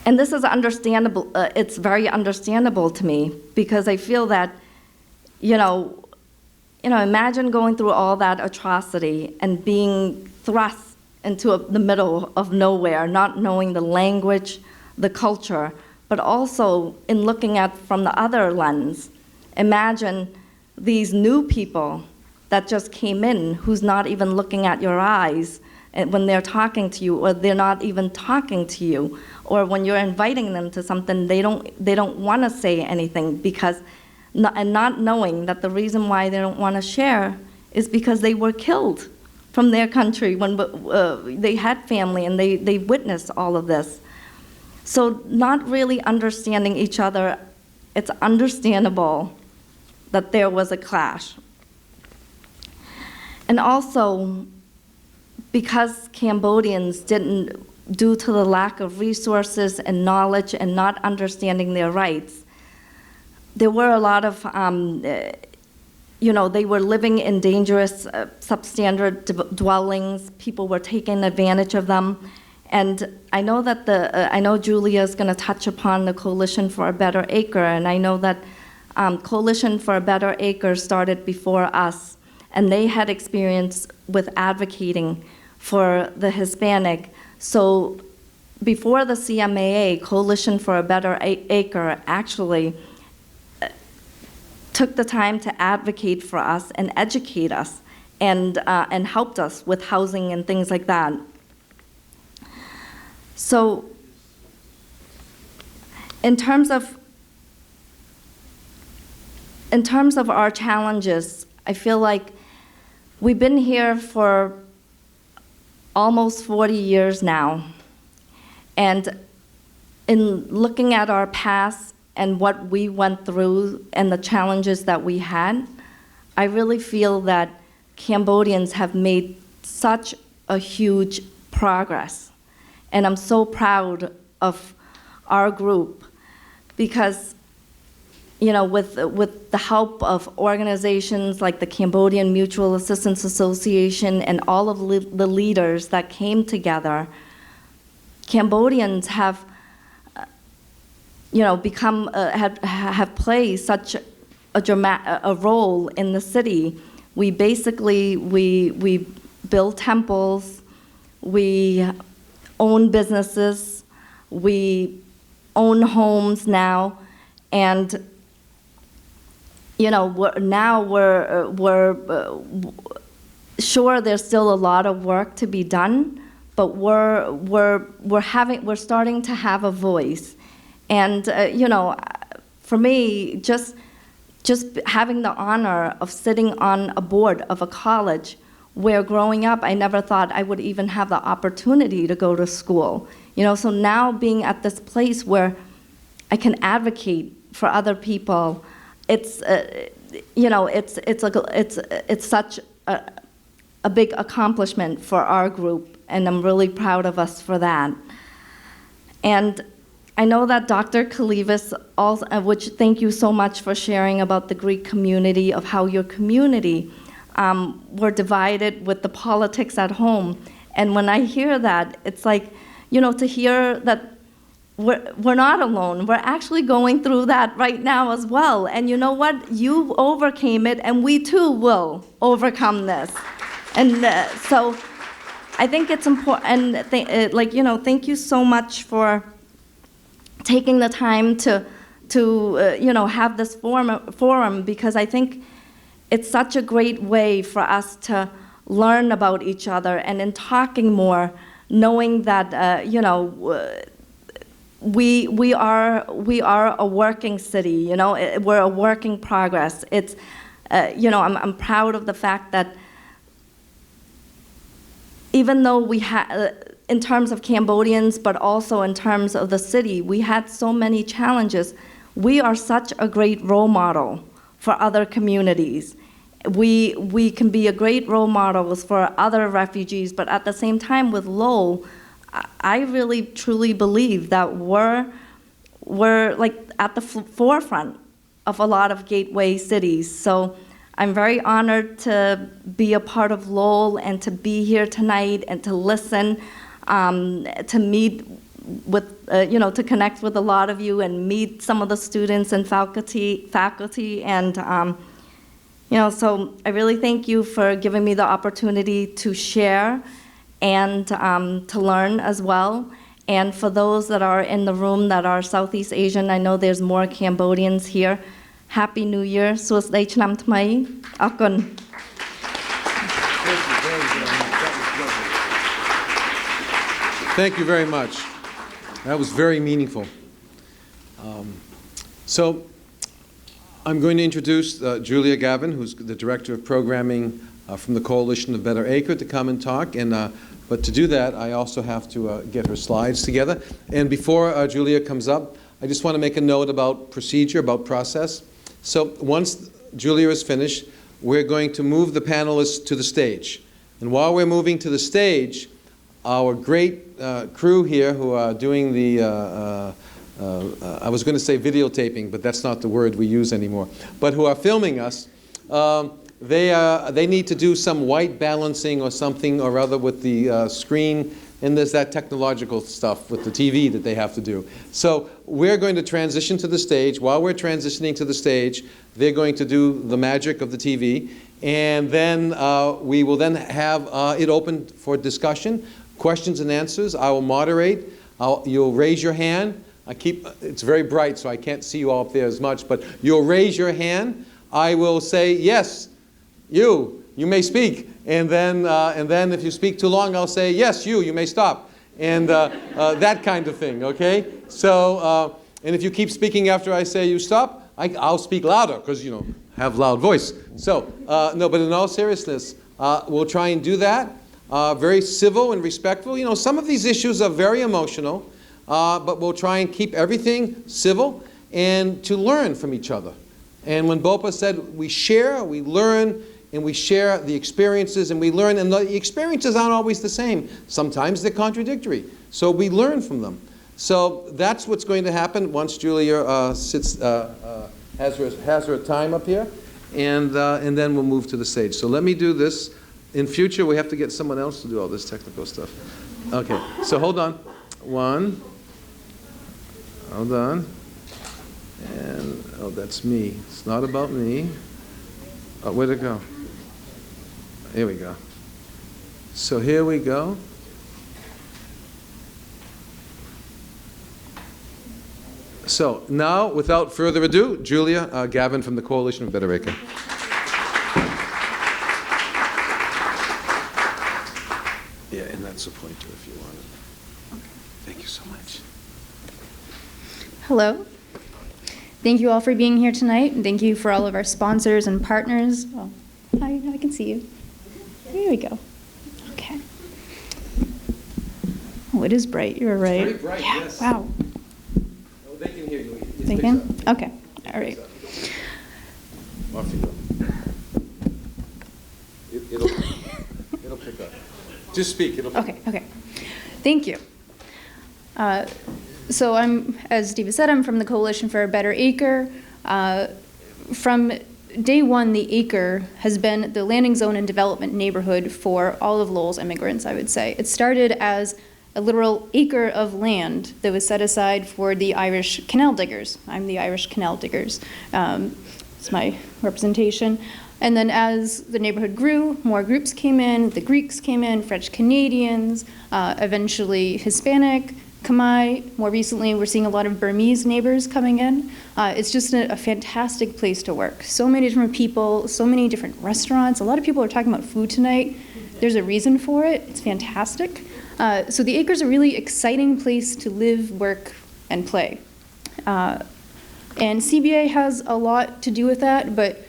And this is understandable, it's very understandable to me, because I feel that, imagine going through all that atrocity and being thrust into the middle of nowhere, not knowing the language, the culture, but also in looking at from the other lens. Imagine these new people that just came in, who's not even looking at your eyes when they're talking to you, or they're not even talking to you, or when you're inviting them to something, they don't want to say anything because, and not knowing that the reason why they don't want to share is because they were killed from their country when they had family and they witnessed all of this. So not really understanding each other, it's understandable that there was a clash. And also, because Cambodians didn't, due to the lack of resources and knowledge and not understanding their rights, there were a lot of, they were living in dangerous, substandard dwellings. People were taking advantage of them. And I know that I know Julia is going to touch upon the Coalition for a Better Acre, and I know that Coalition for a Better Acre started before us, and they had experience with advocating for the Hispanic. So before the CMAA, Coalition for a Better Acre actually took the time to advocate for us and educate us and helped us with housing and things like that. So in terms of our challenges, I feel like we've been here for almost 40 years now. And in looking at our past and what we went through and the challenges that we had, I really feel that Cambodians have made such a huge progress. And I'm so proud of our group because, with the help of organizations like the Cambodian Mutual Assistance Association and all of the leaders that came together, Cambodians have, become, have played such a role in the city. We basically, we build temples, we own businesses, we own homes now, and you know, sure, there's still a lot of work to be done, but we're starting to have a voice. And, you know, for me, just having the honor of sitting on a board of a college where growing up, I never thought I would even have the opportunity to go to school. You know, so now being at this place where I can advocate for other people, it's, you know, it's such a big accomplishment for our group, and I'm really proud of us for that. And I know that Dr. Kalivas, also, which thank you so much for sharing about the Greek community, of how your community were divided with the politics at home. And when I hear that, it's like, you know, to hear that we're not alone. We're actually going through that right now as well. And you know what? You overcame it, and we too will overcome this. And so I think it's important, and like, you know, thank you so much for taking the time to you know, have this forum, because I think it's such a great way for us to learn about each other, and in talking more, knowing that, you know, we are a working city, you know, we're a work in progress. It's, you know, I'm proud of the fact that even though we had, in terms of Cambodians, but also in terms of the city, we had so many challenges. We are such a great role model for other communities. We can be a great role models for other refugees, but at the same time with Lowell, I really truly believe that we're like at the forefront of a lot of gateway cities. So I'm very honored to be a part of Lowell and to be here tonight and to listen, to meet with, you know, to connect with a lot of you and meet some of the students and faculty, and you know, so I really thank you for giving me the opportunity to share and to learn as well. And for those that are in the room that are Southeast Asian, I know there's more Cambodians here. Happy New Year. Suasday Chnam Thmai. Akun. Thank you very much. That was very meaningful. So I'm going to introduce Julia Gavin, who's the Director of Programming from the Coalition of Better Acre, to come and talk. But to do that, I also have to get her slides together. And before Julia comes up, I just want to make a note about procedure, about process. So once Julia is finished, we're going to move the panelists to the stage. And while we're moving to the stage, our great crew here who are doing the, I was going to say videotaping, but that's not the word we use anymore, but who are filming us, they need to do some white balancing or something or other with the screen, and there's that technological stuff with the TV that they have to do. So we're going to transition to the stage. While we're transitioning to the stage, they're going to do the magic of the TV, and then we will then have it open for discussion, questions and answers. I will moderate. You'll raise your hand. It's very bright, so I can't see you all up there as much, but you'll raise your hand. I will say, yes, you may speak. And then if you speak too long, I'll say, yes, you may stop. And that kind of thing, okay? So, and if you keep speaking after I say you stop, I'll speak louder, because, you know, have loud voice. So, no, but in all seriousness, we'll try and do that. Very civil and respectful. You know, some of these issues are very emotional, but we'll try and keep everything civil and to learn from each other. And when Bopha said we share, we learn, and we share the experiences, and we learn, and the experiences aren't always the same. Sometimes they're contradictory, so we learn from them. So that's what's going to happen once Julia has her time up here, and then we'll move to the stage. So let me do this. In future, we have to get someone else to do all this technical stuff. Okay, so hold on. One. Hold on. And, oh, that's me. It's not about me. Oh, where'd it go? Here we go. So here we go. So now, without further ado, Julia, Gavin from the Coalition of Better Acre. Yeah, and that's a pointer if you want it. Thank you so much. Hello. Thank you all for being here tonight, and thank you for all of our sponsors and partners. Oh, hi, I can see you. There we go. Okay. Oh, it is bright. You're right. Very bright, yeah. yes. Wow. Oh, they can hear you. It They picks can? up. Okay. All right. Off you go. It'll pick up. Just speak. It'll pick up. Okay. Okay. Thank you. So I'm, as Steve said, I'm from the Coalition for a Better Acre. From day one, the Acre has been the landing zone and development neighborhood for all of Lowell's immigrants, I would say. It started as a literal acre of land that was set aside for the Irish canal diggers. I'm the Irish canal diggers. It's my representation. And then as the neighborhood grew, more groups came in, the Greeks came in, French Canadians, eventually Hispanic, Khmer. More recently, we're seeing a lot of Burmese neighbors coming in. It's just a fantastic place to work. So many different people, so many different restaurants. A lot of people are talking about food tonight. There's a reason for it. It's fantastic. So the Acre is a really exciting place to live, work, and play. And CBA has a lot to do with that, but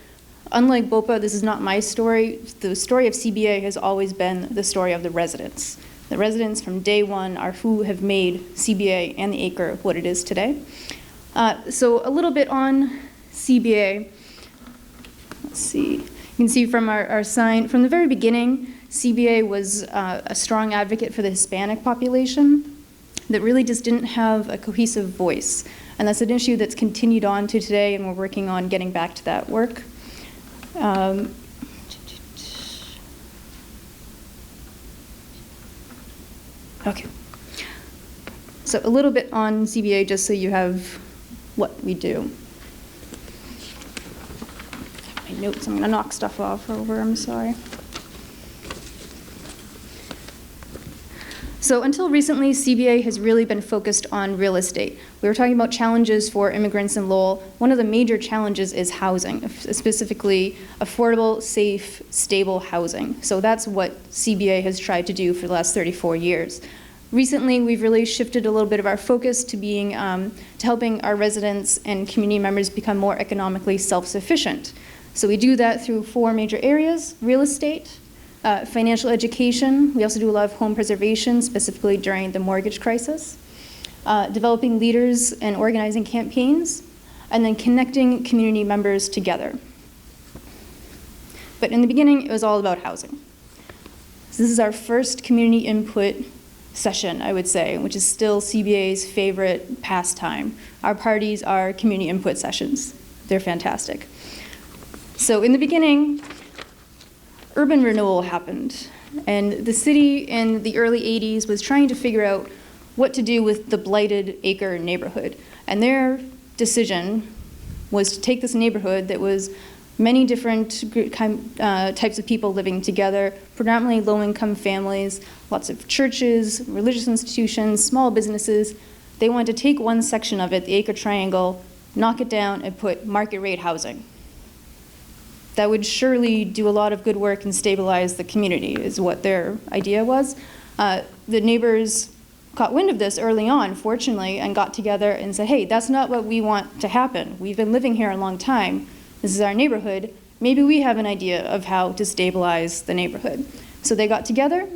unlike Bopha, this is not my story. The story of CBA has always been the story of the residents. The residents from day one are who have made CBA and the Acre what it is today. So a little bit on CBA. Let's see. You can see from our sign, from the very beginning, CBA was a strong advocate for the Hispanic population that really just didn't have a cohesive voice. And that's an issue that's continued on to today, and we're working on getting back to that work. Okay. So a little bit on CBA, just so you have what we do. My notes, I'm gonna knock stuff off over, I'm sorry. So until recently, CBA has really been focused on real estate. We were talking about challenges for immigrants in Lowell. One of the major challenges is housing, specifically affordable, safe, stable housing. So that's what CBA has tried to do for the last 34 years. Recently, we've really shifted a little bit of our focus to being, to helping our residents and community members become more economically self-sufficient. So we do that through 4 major areas: real estate, financial education. We also do a lot of home preservation, specifically during the mortgage crisis, developing leaders and organizing campaigns, and then connecting community members together. But in the beginning, it was all about housing. So this is our first community input session, I would say, which is still CBA's favorite pastime. Our parties are community input sessions. They're fantastic. So in the beginning, urban renewal happened, and the city in the early 80s was trying to figure out what to do with the blighted Acre neighborhood. And their decision was to take this neighborhood that was many different types of people living together, predominantly low-income families, lots of churches, religious institutions, small businesses. They wanted to take one section of it, the Acre Triangle, knock it down, and put market rate housing. That would surely do a lot of good work and stabilize the community, is what their idea was. The neighbors caught wind of this early on, fortunately, and got together and said, hey, that's not what we want to happen. We've been living here a long time. This is our neighborhood. Maybe we have an idea of how to stabilize the neighborhood. So they got together.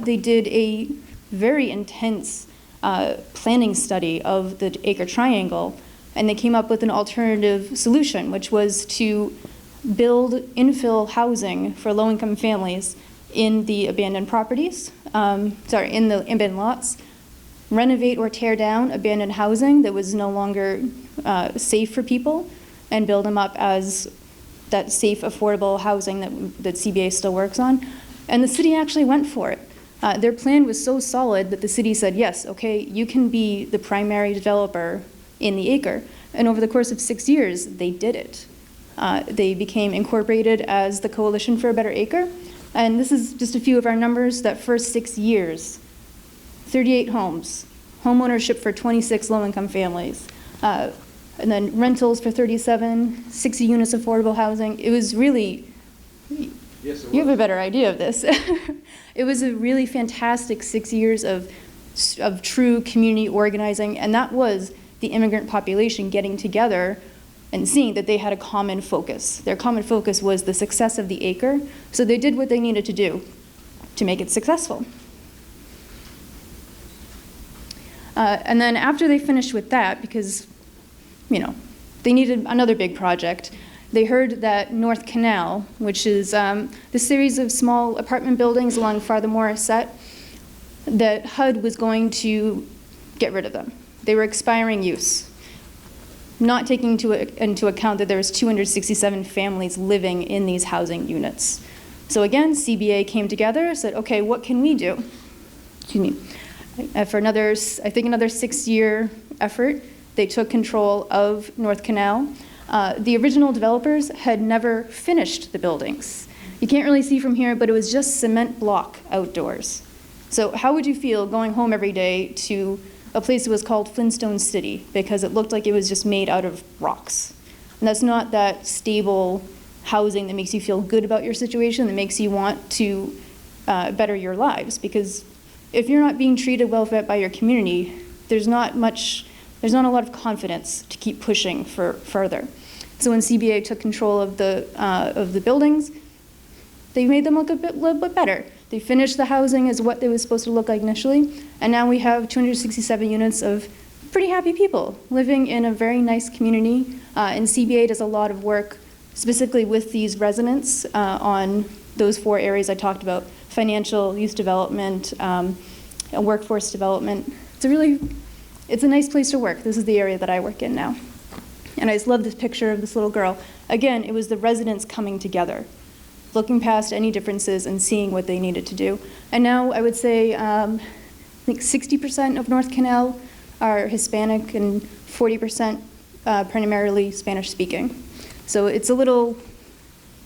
They did a very intense planning study of the Acre Triangle, and they came up with an alternative solution, which was to build infill housing for low-income families in the abandoned properties, in the abandoned lots, renovate or tear down abandoned housing that was no longer safe for people, and build them up as that safe, affordable housing that CBA still works on. And the city actually went for it. Their plan was so solid that the city said, yes, okay, you can be the primary developer in the Acre. And over the course of 6 years, they did it. They became incorporated as the Coalition for a Better Acre. And this is just a few of our numbers. That first 6 years, 38 homes, home ownership for 26 low-income families, And then rentals for 37, 60 units affordable housing. It was really, Yes, it you have was. a better idea of this. It was a really fantastic 6 years of true community organizing, and that was the immigrant population getting together and seeing that they had a common focus. Their common focus was the success of the Acre, so they did what they needed to do to make it successful. And then after they finished with that, because, you know, they needed another big project, they heard that North Canal, which is the series of small apartment buildings along Father Morissette, that HUD was going to get rid of them. They were expiring use, not taking into account that there was 267 families living in these housing units. So again, CBA came together, said, okay, what can we do? Excuse me. For another, I think another 6-year effort, they took control of North Canal. The original developers had never finished the buildings. You can't really see from here, but it was just cement block outdoors. So how would you feel going home every day to a place that was called Flintstone City because it looked like it was just made out of rocks? And that's not that stable housing that makes you feel good about your situation, that makes you want to better your lives. Because if you're not being treated well by your community, there's not a lot of confidence to keep pushing for further. So when CBA took control of the buildings, they made them look a little bit better. They finished the housing as what they was supposed to look like initially, and now we have 267 units of pretty happy people living in a very nice community. And CBA does a lot of work specifically with these residents on those 4 areas I talked about: financial, youth development, and workforce development. It's a nice place to work. This is the area that I work in now. And I just love this picture of this little girl. Again, it was the residents coming together, looking past any differences and seeing what they needed to do. And now I would say, I think 60% of North Canal are Hispanic and 40% primarily Spanish speaking. So it's a little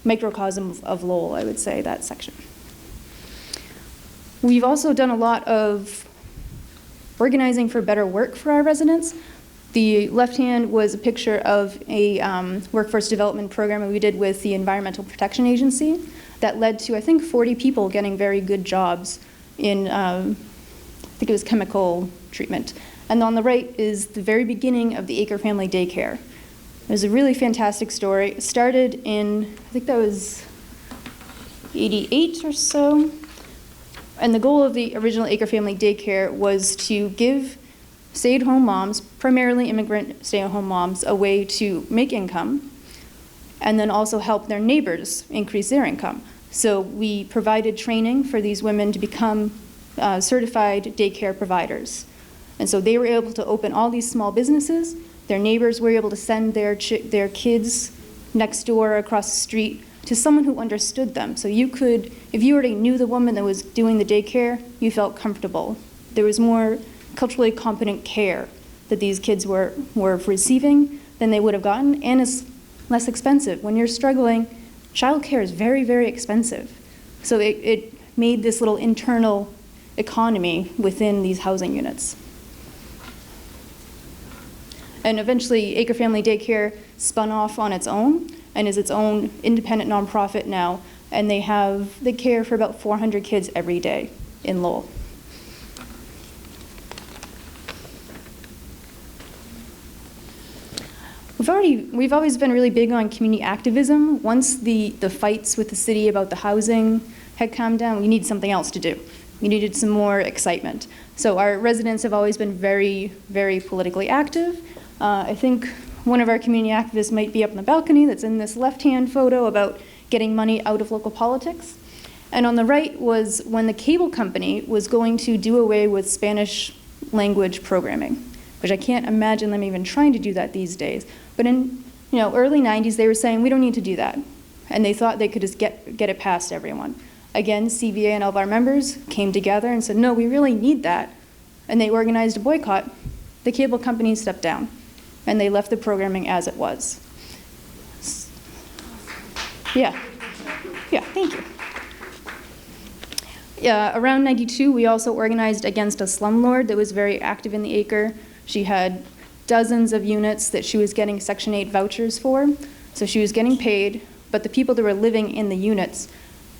microcosm of Lowell, I would say, that section. We've also done a lot of organizing for better work for our residents. The left hand was a picture of a workforce development program that we did with the Environmental Protection Agency that led to, I think, 40 people getting very good jobs in, I think it was chemical treatment. And on the right is the very beginning of the Acre Family Daycare. It was a really fantastic story. It started in, I think that was 88 or so. And the goal of the original Acre Family Daycare was to give stay-at-home moms, primarily immigrant stay-at-home moms, a way to make income, and then also help their neighbors increase their income. So we provided training for these women to become certified daycare providers. And so they were able to open all these small businesses. Their neighbors were able to send their kids next door, across the street, to someone who understood them. So you could, if you already knew the woman that was doing the daycare, you felt comfortable. There was more culturally competent care that these kids were receiving than they would have gotten, and it's less expensive. When you're struggling, childcare is very, very expensive. So it made this little internal economy within these housing units. And eventually, Acre Family Daycare spun off on its own and is its own independent nonprofit now, and they care for about 400 kids every day in Lowell. We've always been really big on community activism. Once the fights with the city about the housing had calmed down, we needed something else to do. We needed some more excitement. So our residents have always been very, very politically active. I think one of our community activists might be up on the balcony that's in this left-hand photo about getting money out of local politics. And on the right was when the cable company was going to do away with Spanish language programming, which I can't imagine them even trying to do that these days. But in early 90s, they were saying, we don't need to do that. And they thought they could just get it past everyone. Again, CVA and all of our members came together and said, no, we really need that. And they organized a boycott. The cable company stepped down, and they left the programming as it was. Yeah, thank you. Around 92, we also organized against a slumlord that was very active in the Acre. She had dozens of units that she was getting Section 8 vouchers for. So she was getting paid, but the people that were living in the units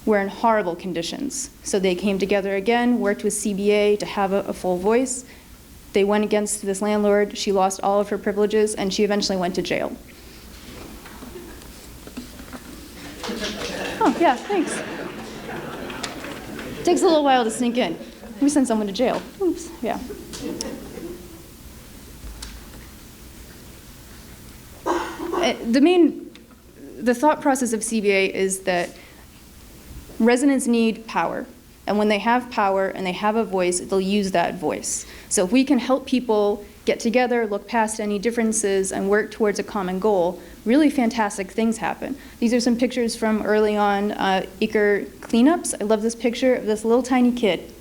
were in horrible conditions. So they came together again, worked with CBA to have a full voice. They went against this landlord. She lost all of her privileges, and she eventually went to jail. Oh, yeah, thanks. Takes a little while to sink in. We send someone to jail. Oops, yeah. The thought process of CBA is that residents need power. And when they have power and they have a voice, they'll use that voice. So if we can help people get together, look past any differences, and work towards a common goal, really fantastic things happen. These are some pictures from early on Acre cleanups. I love this picture of this little tiny kid.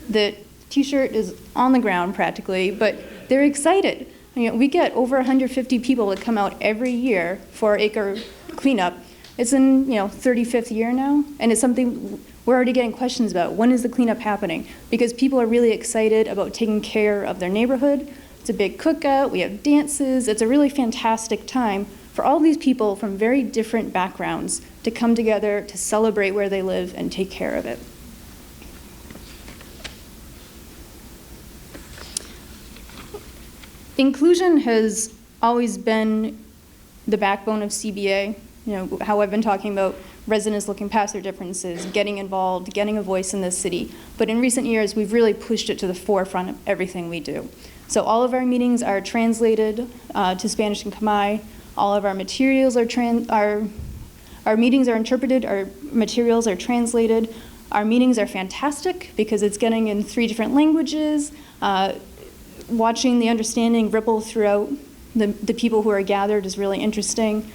The t-shirt is on the ground practically, but they're excited. You know, we get over 150 people that come out every year for our Acre cleanup. It's in 35th year now, and it's something we're already getting questions about. When is the cleanup happening? Because people are really excited about taking care of their neighborhood. It's a big cookout, we have dances. It's a really fantastic time for all these people from very different backgrounds to come together to celebrate where they live and take care of it. Inclusion has always been the backbone of CBA. How I've been talking about residents looking past their differences, getting involved, getting a voice in this city. But in recent years, we've really pushed it to the forefront of everything we do. So all of our meetings are translated to Spanish and Khmer. All of our materials our meetings are interpreted, our materials are translated. Our meetings are fantastic because it's getting in 3 different languages. Watching the understanding ripple throughout the people who are gathered is really interesting.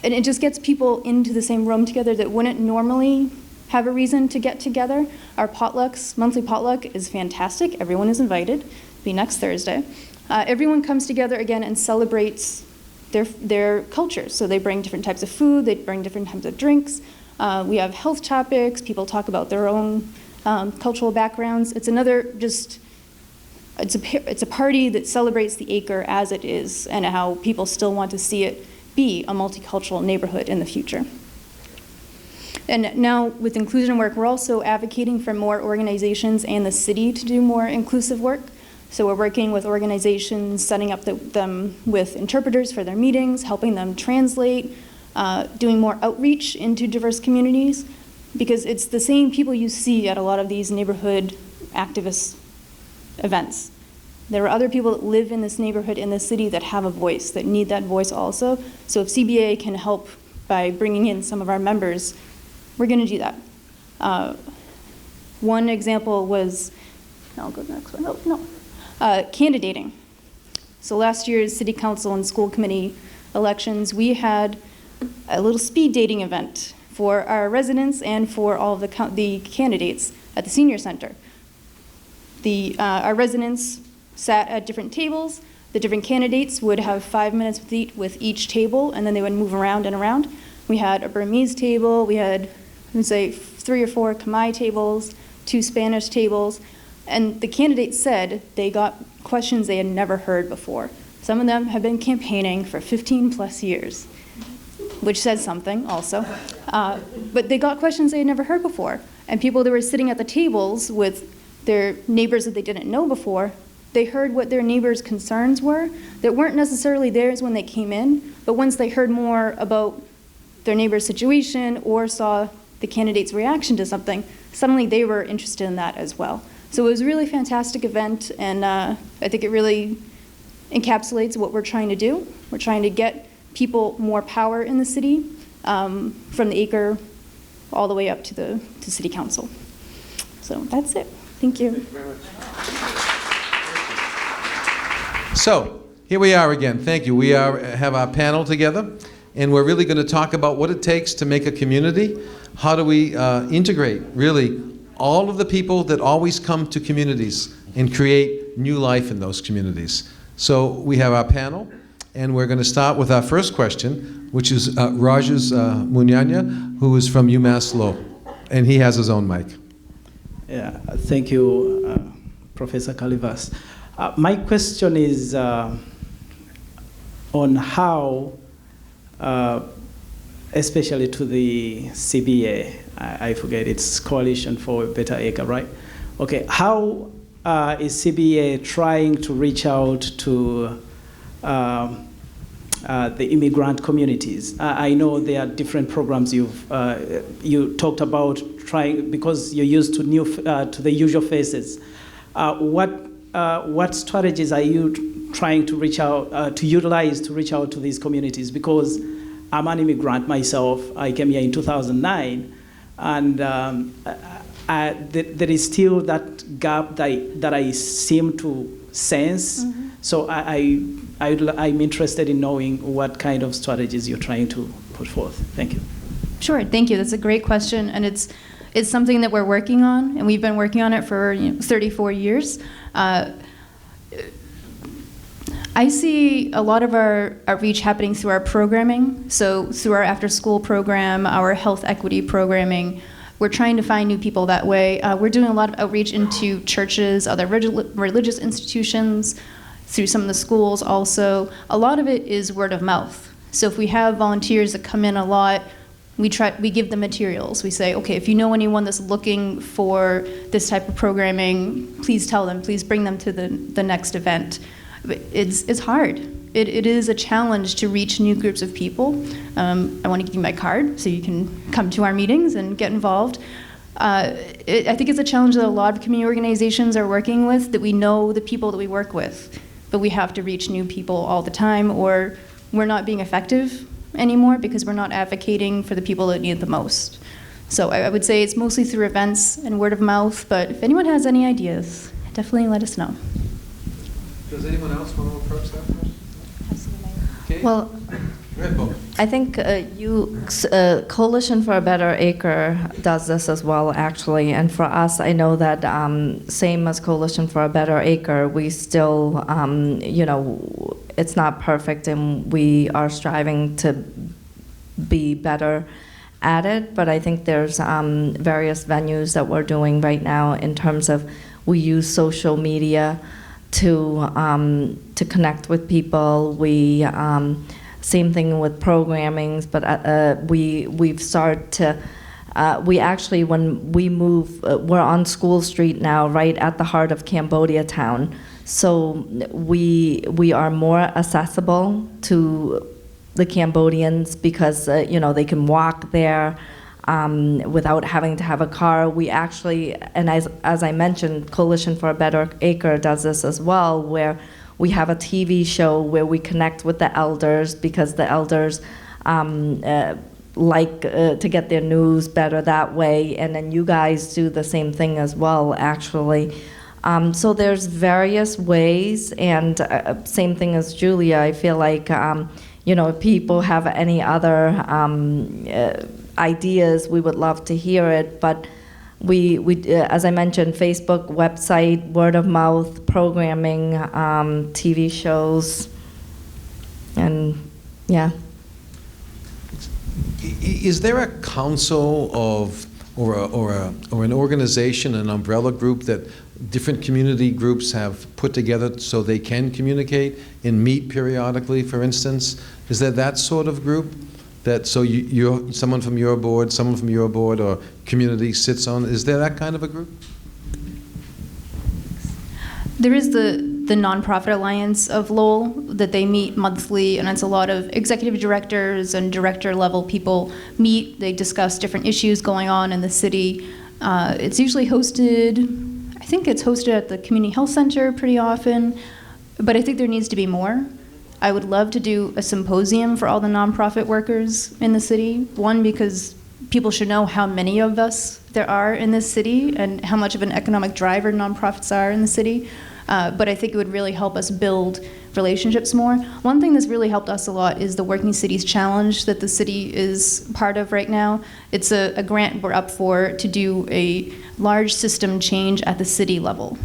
And it just gets people into the same room together that wouldn't normally have a reason to get together. Our potlucks, monthly potluck is fantastic. Everyone is invited. It'll be next Thursday. Everyone comes together again and celebrates their cultures. So they bring different types of food, they bring different types of drinks. We have health topics, people talk about their own cultural backgrounds. It's a party that celebrates the Acre as it is and how people still want to see it be a multicultural neighborhood in the future. And now with inclusion work, we're also advocating for more organizations and the city to do more inclusive work. So we're working with organizations, setting up them with interpreters for their meetings, helping them translate, doing more outreach into diverse communities, because it's the same people you see at a lot of these neighborhood activist events. There are other people that live in this neighborhood, in this city, that have a voice, that need that voice also. So if CBA can help by bringing in some of our members, we're going to do that. One example was, I'll go to the next one. Oh, no. Candidating. So last year's city council and school committee elections, we had a little speed dating event for our residents and for all of the candidates at the senior center. Our residents sat at different tables. The different candidates would have 5 minutes with each table, and then they would move around and around. We had a Burmese table. We had, let's say, 3 or 4 Khmer tables, 2 Spanish tables. And the candidates said they got questions they had never heard before. Some of them have been campaigning for 15 plus years, which says something also. But they got questions they had never heard before. And people that were sitting at the tables with their neighbors that they didn't know before, they heard what their neighbors' concerns were that weren't necessarily theirs when they came in, but once they heard more about their neighbor's situation or saw the candidate's reaction to something, suddenly they were interested in that as well. So it was a really fantastic event, and I think it really encapsulates what we're trying to do. We're trying to get people more power in the city, from the Acre all the way up to city council. So that's it. Thank you. Thank you very much. So here we are again. Thank you. We have our panel together, and we're really going to talk about what it takes to make a community. How do we integrate, really, all of the people that always come to communities and create new life in those communities. So we have our panel, and we're going to start with our first question, which is Rajesh Munyanya, who is from UMass Lowell, and he has his own mic. Yeah, thank you, Professor Kalivas. My question is on how, especially to the CBA, I forget, it's Coalition for a Better Acre, right? Okay, how is CBA trying to reach out to the immigrant communities? I know there are different programs you talked about trying, because you're used to the usual faces. What strategies are you trying to reach out, to utilize to reach out to these communities? Because I'm an immigrant myself. I came here in 2009, and there is still that gap that I seem to sense. Mm-hmm. So I'm interested in knowing what kind of strategies you're trying to put forth. Thank you. Sure, thank you. That's a great question, and it's something that we're working on, and we've been working on it for 34 years. I see a lot of our outreach happening through our programming, so through our after-school program, our health equity programming. We're trying to find new people that way. We're doing a lot of outreach into churches, other religious institutions, through some of the schools also. A lot of it is word of mouth. So if we have volunteers that come in a lot, we give them materials. We say, okay, if you know anyone that's looking for this type of programming, please tell them, please bring them to the next event. It's hard. It is a challenge to reach new groups of people. I want to give you my card so you can come to our meetings and get involved. I think it's a challenge that a lot of community organizations are working with, that we know the people that we work with, but we have to reach new people all the time, or we're not being effective anymore because we're not advocating for the people that need it the most. So I would say it's mostly through events and word of mouth, but if anyone has any ideas, definitely let us know. Does anyone else want to approach that question? Okay. Well, Go ahead, Bopha. I think Coalition for a Better Acre does this as well, actually. And for us, I know that same as Coalition for a Better Acre, we still, it's not perfect, and we are striving to be better at it. But I think there's various venues that we're doing right now in terms of we use social media to connect with people. We same thing with programmings, but we've started to. We actually, when we move, we're on School Street now, right at the heart of Cambodia town. So we are more accessible to the Cambodians because they can walk there without having to have a car. We actually, and as I mentioned, Coalition for a Better Acre does this as well, where we have a TV show where we connect with the elders, because the elders like to get their news better that way, and then you guys do the same thing as well, actually. So there's various ways, and same thing as Julia. I feel like if people have any other ideas, we would love to hear it. But we as I mentioned, Facebook, website, word of mouth, programming, TV shows, and yeah. Is there a council or an organization, an umbrella group that different community groups have put together so they can communicate and meet periodically, for instance? Is there that sort of group? That you're someone from your board, someone from your board or community sits on? Is there that kind of a group? There is the Nonprofit Alliance of Lowell that they meet monthly, and it's a lot of executive directors and director level people meet. They discuss different issues going on in the city. It's usually hosted, I think it's hosted at the Community Health Center pretty often, but I think there needs to be more. I would love to do a symposium for all the nonprofit workers in the city. One, because people should know how many of us there are in this city and how much of an economic driver nonprofits are in the city. But I think it would really help us build relationships more. One thing that's really helped us a lot is the Working Cities Challenge that the city is part of right now. It's a grant we're up for to do a large system change at the city level.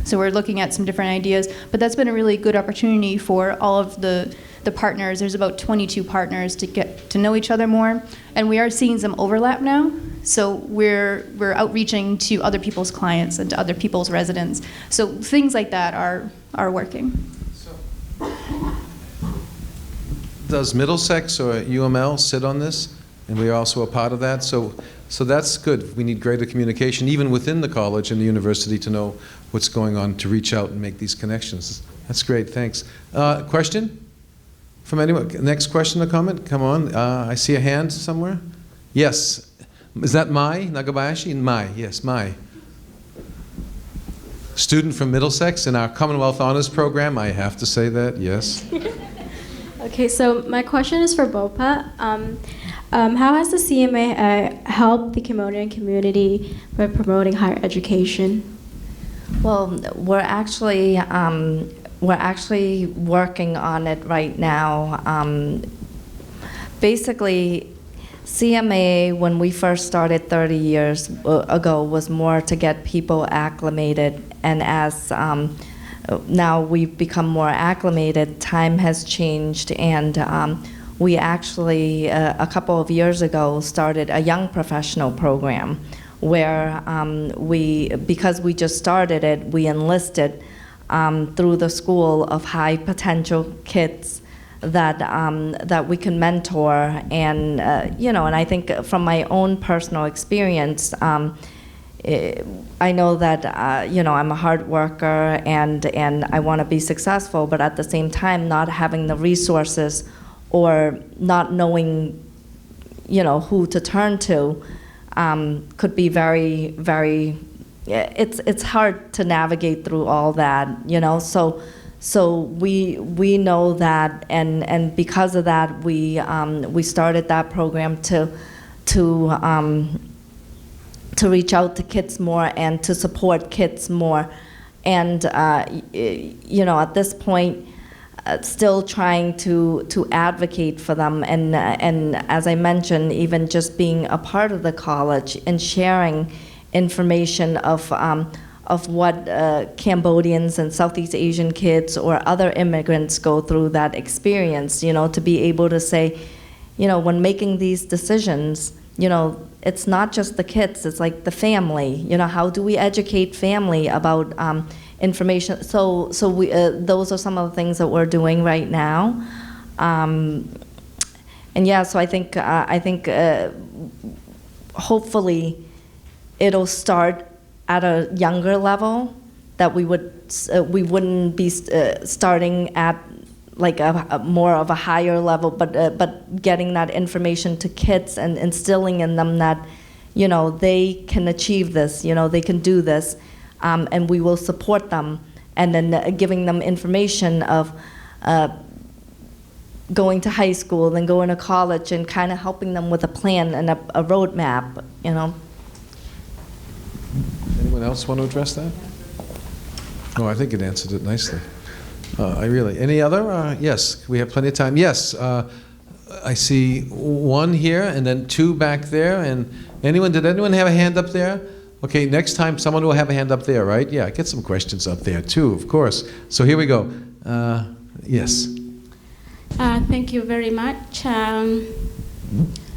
So we're looking at some different ideas, but that's been a really good opportunity for all of the partners. There's about 22 partners to get to know each other more, and we are seeing some overlap now. So we're outreaching to other people's clients and to other people's residents. So things like that are are working. Does Middlesex or UML sit on this? And we are also a part of that? So that's good. We need greater communication, even within the college and the university, to know what's going on, to reach out and make these connections. That's great, thanks. Question from anyone? Next question or comment? Come on, I see a hand somewhere. Yes, is that Mai Nagabayashi? Mai, yes, Mai. Student from Middlesex in our Commonwealth Honors Program, I have to say that, yes. Okay, so my question is for Bopha. How has the CMA helped the Cambodian community by promoting higher education? Well, we're actually working on it right now. Basically, CMA, when we first started 30 years ago, was more to get people acclimated, and as now we've become more acclimated, time has changed, and we actually, a couple of years ago, started a young professional program where because we just started it, we enlisted through the school of high potential kids that we can mentor, and and I think from my own personal experience, I know that I'm a hard worker and I want to be successful, but at the same time, not having the resources or not knowing who to turn to could be very, very. It's hard to navigate through all that, So we know that, and because of that, we started that program to reach out to kids more and to support kids more, and at this point, still trying to advocate for them, and as I mentioned, even just being a part of the college and sharing information of what Cambodians and Southeast Asian kids or other immigrants go through that experience, to be able to say, when making these decisions, it's not just the kids, it's like the family. How do we educate family about information? So we, those are some of the things that we're doing right now. And yeah, so I think hopefully it'll start at a younger level, that we wouldn't be starting at like a more of a higher level, but getting that information to kids and instilling in them that they can achieve this, they can do this, and we will support them, and then giving them information of going to high school, then going to college, and kind of helping them with a plan and a roadmap, Anyone else want to address that? Oh, I think it answered it nicely. Any other? Yes, we have plenty of time. Yes, I see one here and then two back there. And did anyone have a hand up there? Okay, next time someone will have a hand up there, right? Yeah, get some questions up there too, of course. So here we go. Yes. Thank you very much.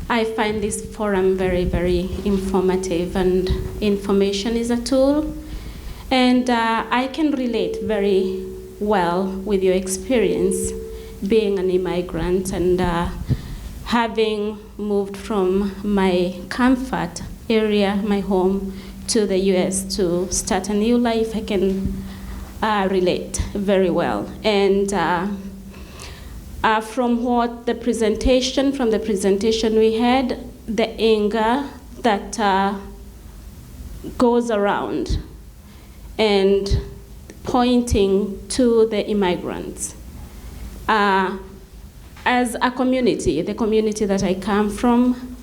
I find this forum very, very informative, and information is a tool. And I can relate very well with your experience being an immigrant and having moved from my comfort area, my home, to the US to start a new life. I can relate very well. And from the presentation we had, the anger that goes around and pointing to the immigrants. As a community, the community that I come from,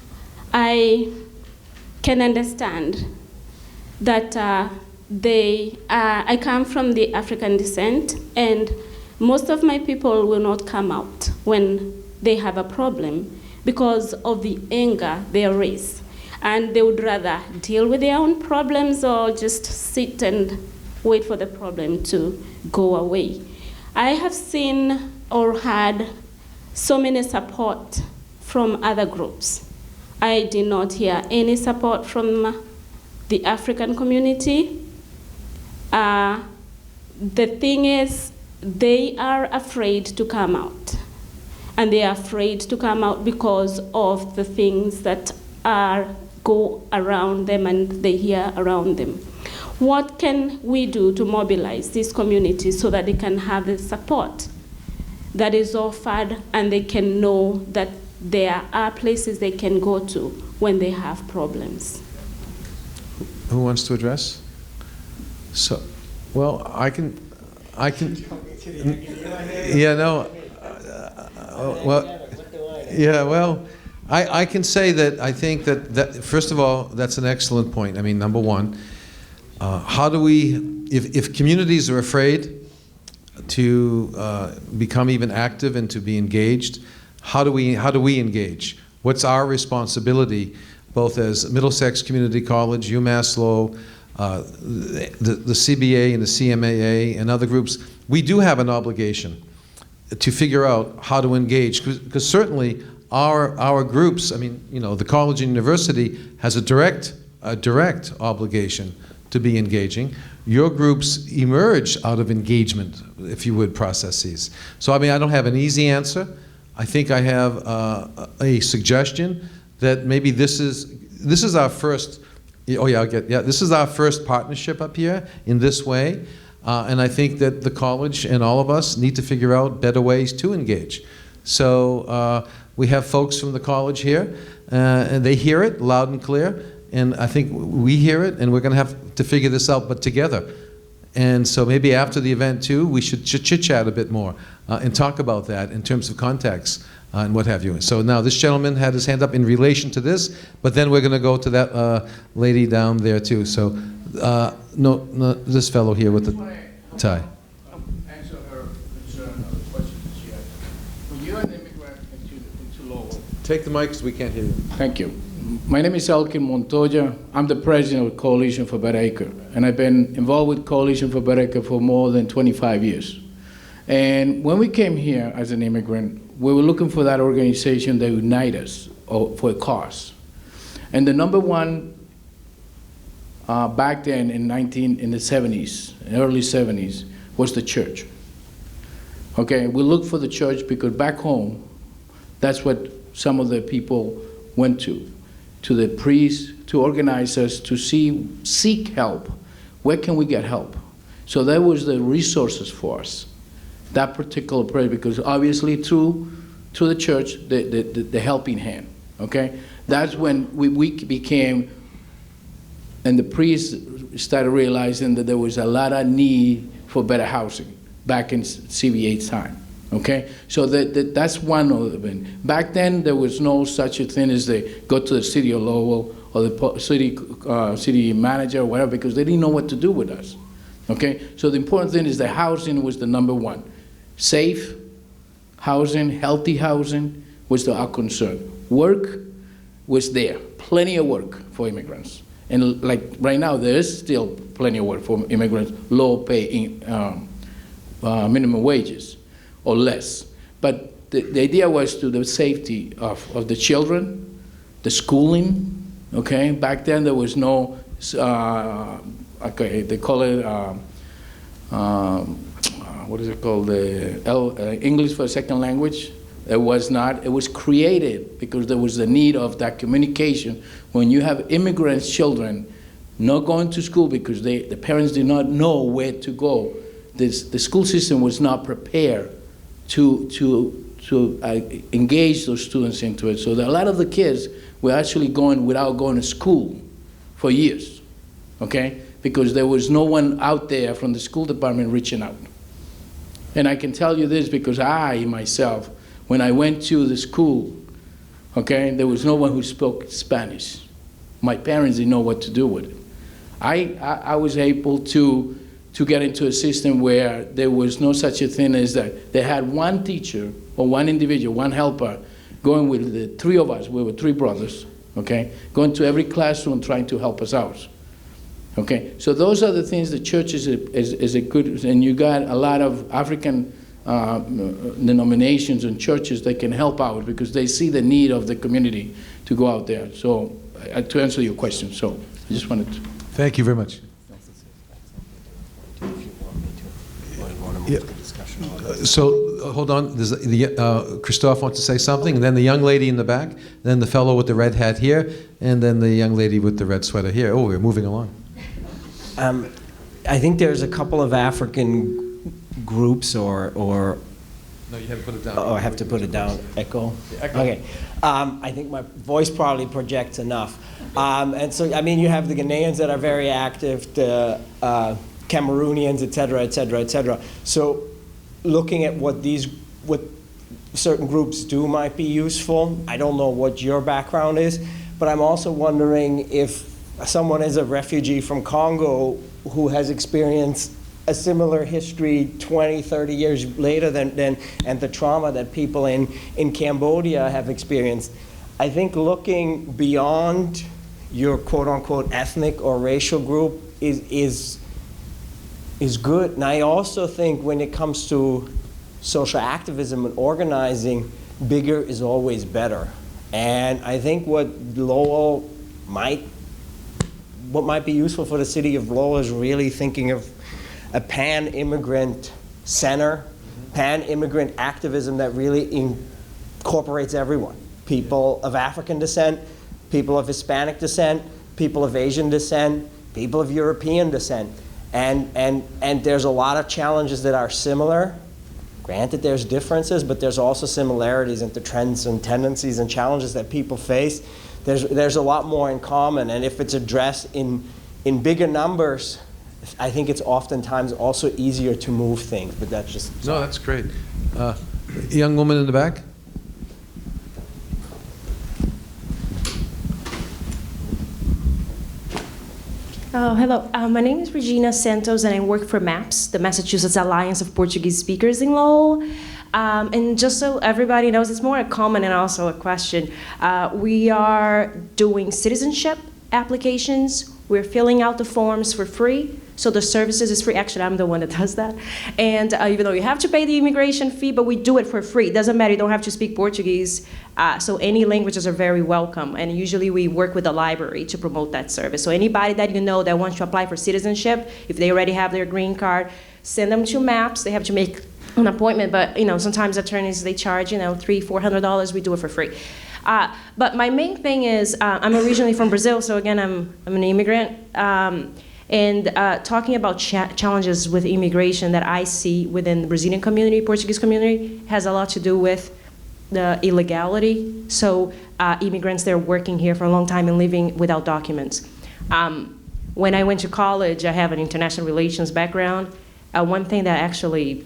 I can understand that I come from the African descent, and most of my people will not come out when they have a problem because of the anger they raise. And they would rather deal with their own problems or just sit and wait for the problem to go away. I have seen or had so many support from other groups. I did not hear any support from the African community. the thing is, they are afraid to come out. And they are afraid to come out because of the things that go around them and they hear around them. What can we do to mobilize this community so that they can have the support that is offered and they can know that there are places they can go to when they have problems? Who wants to address? So, well, I can, yeah, no, well, yeah, well, I can say that I think that first of all, that's an excellent point. I mean, number one, how do we, if communities are afraid to become even active and to be engaged, how do we engage? What's our responsibility, both as Middlesex Community College, UMass Lowell, the CBA and the CMAA and other groups? We do have an obligation to figure out how to engage, because certainly our groups, I mean, you know, the college and university has a direct obligation to be engaging. Your groups emerge out of engagement, if you would, processes. So, I mean, I don't have an easy answer. I think I have a suggestion that maybe this is our first, this is our first partnership up here in this way. And I think that the college and all of us need to figure out better ways to engage. So we have folks from the college here, and they hear it loud and clear, and I think we hear it, and we're going to have to figure this out, but together. And so maybe after the event, too, we should chit-chat a bit more and talk about that in terms of context and what have you. So now this gentleman had his hand up in relation to this, but then we're going to go to that lady down there, too. So no, this fellow here with the tie. Answer her concern or the question that she had. When you're an immigrant into Lowell. Take the mic because we can't hear you. Thank you. My name is Elkin Montoya. I'm the president of Coalition for Better Acre, and I've been involved with Coalition for Better Acre for more than 25 years. And when we came here as an immigrant, we were looking for that organization that would unite us for a cause. And the number one back then in the 70s, early 70s, was the church. Okay, we looked for the church because back home, that's what some of the people went to the priests, to organize us, to seek help. Where can we get help? So that was the resources for us, that particular prayer, because obviously through the church, the helping hand, okay? That's when we became, and the priests started realizing that there was a lot of need for better housing back in CBA's time, okay? So that's one of them. Back then, there was no such a thing as they go to the city of Lowell or the city manager or whatever, because they didn't know what to do with us, okay? So the important thing is that housing was the number one. Safe housing, healthy housing was our concern. Work was there, plenty of work for immigrants. And like right now, there is still plenty of work for immigrants, low pay minimum wages or less. But the idea was to the safety of the children, the schooling, okay? Back then there was no, okay, they call it, what is it called, English for a second language? It was not. It was created because there was the need of that communication. When you have immigrants' children not going to school because the parents did not know where to go, the school system was not prepared to engage those students into it. So a lot of the kids were actually going without going to school for years, okay? Because there was no one out there from the school department reaching out. And I can tell you this because I, myself, when I went to the school, okay, there was no one who spoke Spanish. My parents didn't know what to do with it. I was able to get into a system where there was no such a thing as that. They had one teacher or one individual, one helper, going with the three of us. We were three brothers, okay, going to every classroom trying to help us out. Okay, so those are the things the church is a good, and you got a lot of African denominations and churches that can help out because they see the need of the community to go out there. So to answer your question, so I just wanted to. Thank you very much. Yeah. So, hold on, Christoph wants to say something, and then the young lady in the back, then the fellow with the red hat here, and then the young lady with the red sweater here. Oh, we're moving along. I think there's a couple of African groups or No, you have to put it down. oh, I have to put it down. Echo? Echo. Okay. I think my voice probably projects enough. And so, I mean, you have the Ghanaians that are very active, the Cameroonians, et cetera, et cetera, et cetera. So looking at what certain groups do might be useful. I don't know what your background is, but I'm also wondering if someone is a refugee from Congo who has experienced a similar history 20, 30 years later and the trauma that people in Cambodia have experienced. I think looking beyond your quote-unquote ethnic or racial group is good. And I also think when it comes to social activism and organizing, bigger is always better. And I think what might be useful for the city of Lowell is really thinking of a pan-immigrant center, pan-immigrant activism that really incorporates everyone. People of African descent, people of Hispanic descent, people of Asian descent, people of European descent. And there's a lot of challenges that are similar. Granted, there's differences, but there's also similarities into trends and tendencies and challenges that people face. There's a lot more in common, and if it's addressed in bigger numbers, I think it's oftentimes also easier to move things, but that's just... No, that's great. Young woman in the back? Oh, hello. My name is Regina Santos, and I work for MAPS, the Massachusetts Alliance of Portuguese Speakers in Lowell. And just so everybody knows, it's more a comment and also a question. We are doing citizenship applications. We're filling out the forms for free. So the services is free. Actually, I'm the one that does that. And even though you have to pay the immigration fee, but we do it for free. It doesn't matter, you don't have to speak Portuguese. So any languages are very welcome. And usually we work with the library to promote that service. So anybody that you know that wants to apply for citizenship, if they already have their green card, send them to MAPS. They have to make an appointment, but sometimes attorneys, they charge $300, $400. We do it for free. But my main thing is, I'm originally from Brazil, so again, I'm an immigrant. And talking about challenges with immigration that I see within the Brazilian community, Portuguese community, has a lot to do with the illegality. So immigrants, they're working here for a long time and living without documents. When I went to college, I have an international relations background. One thing that actually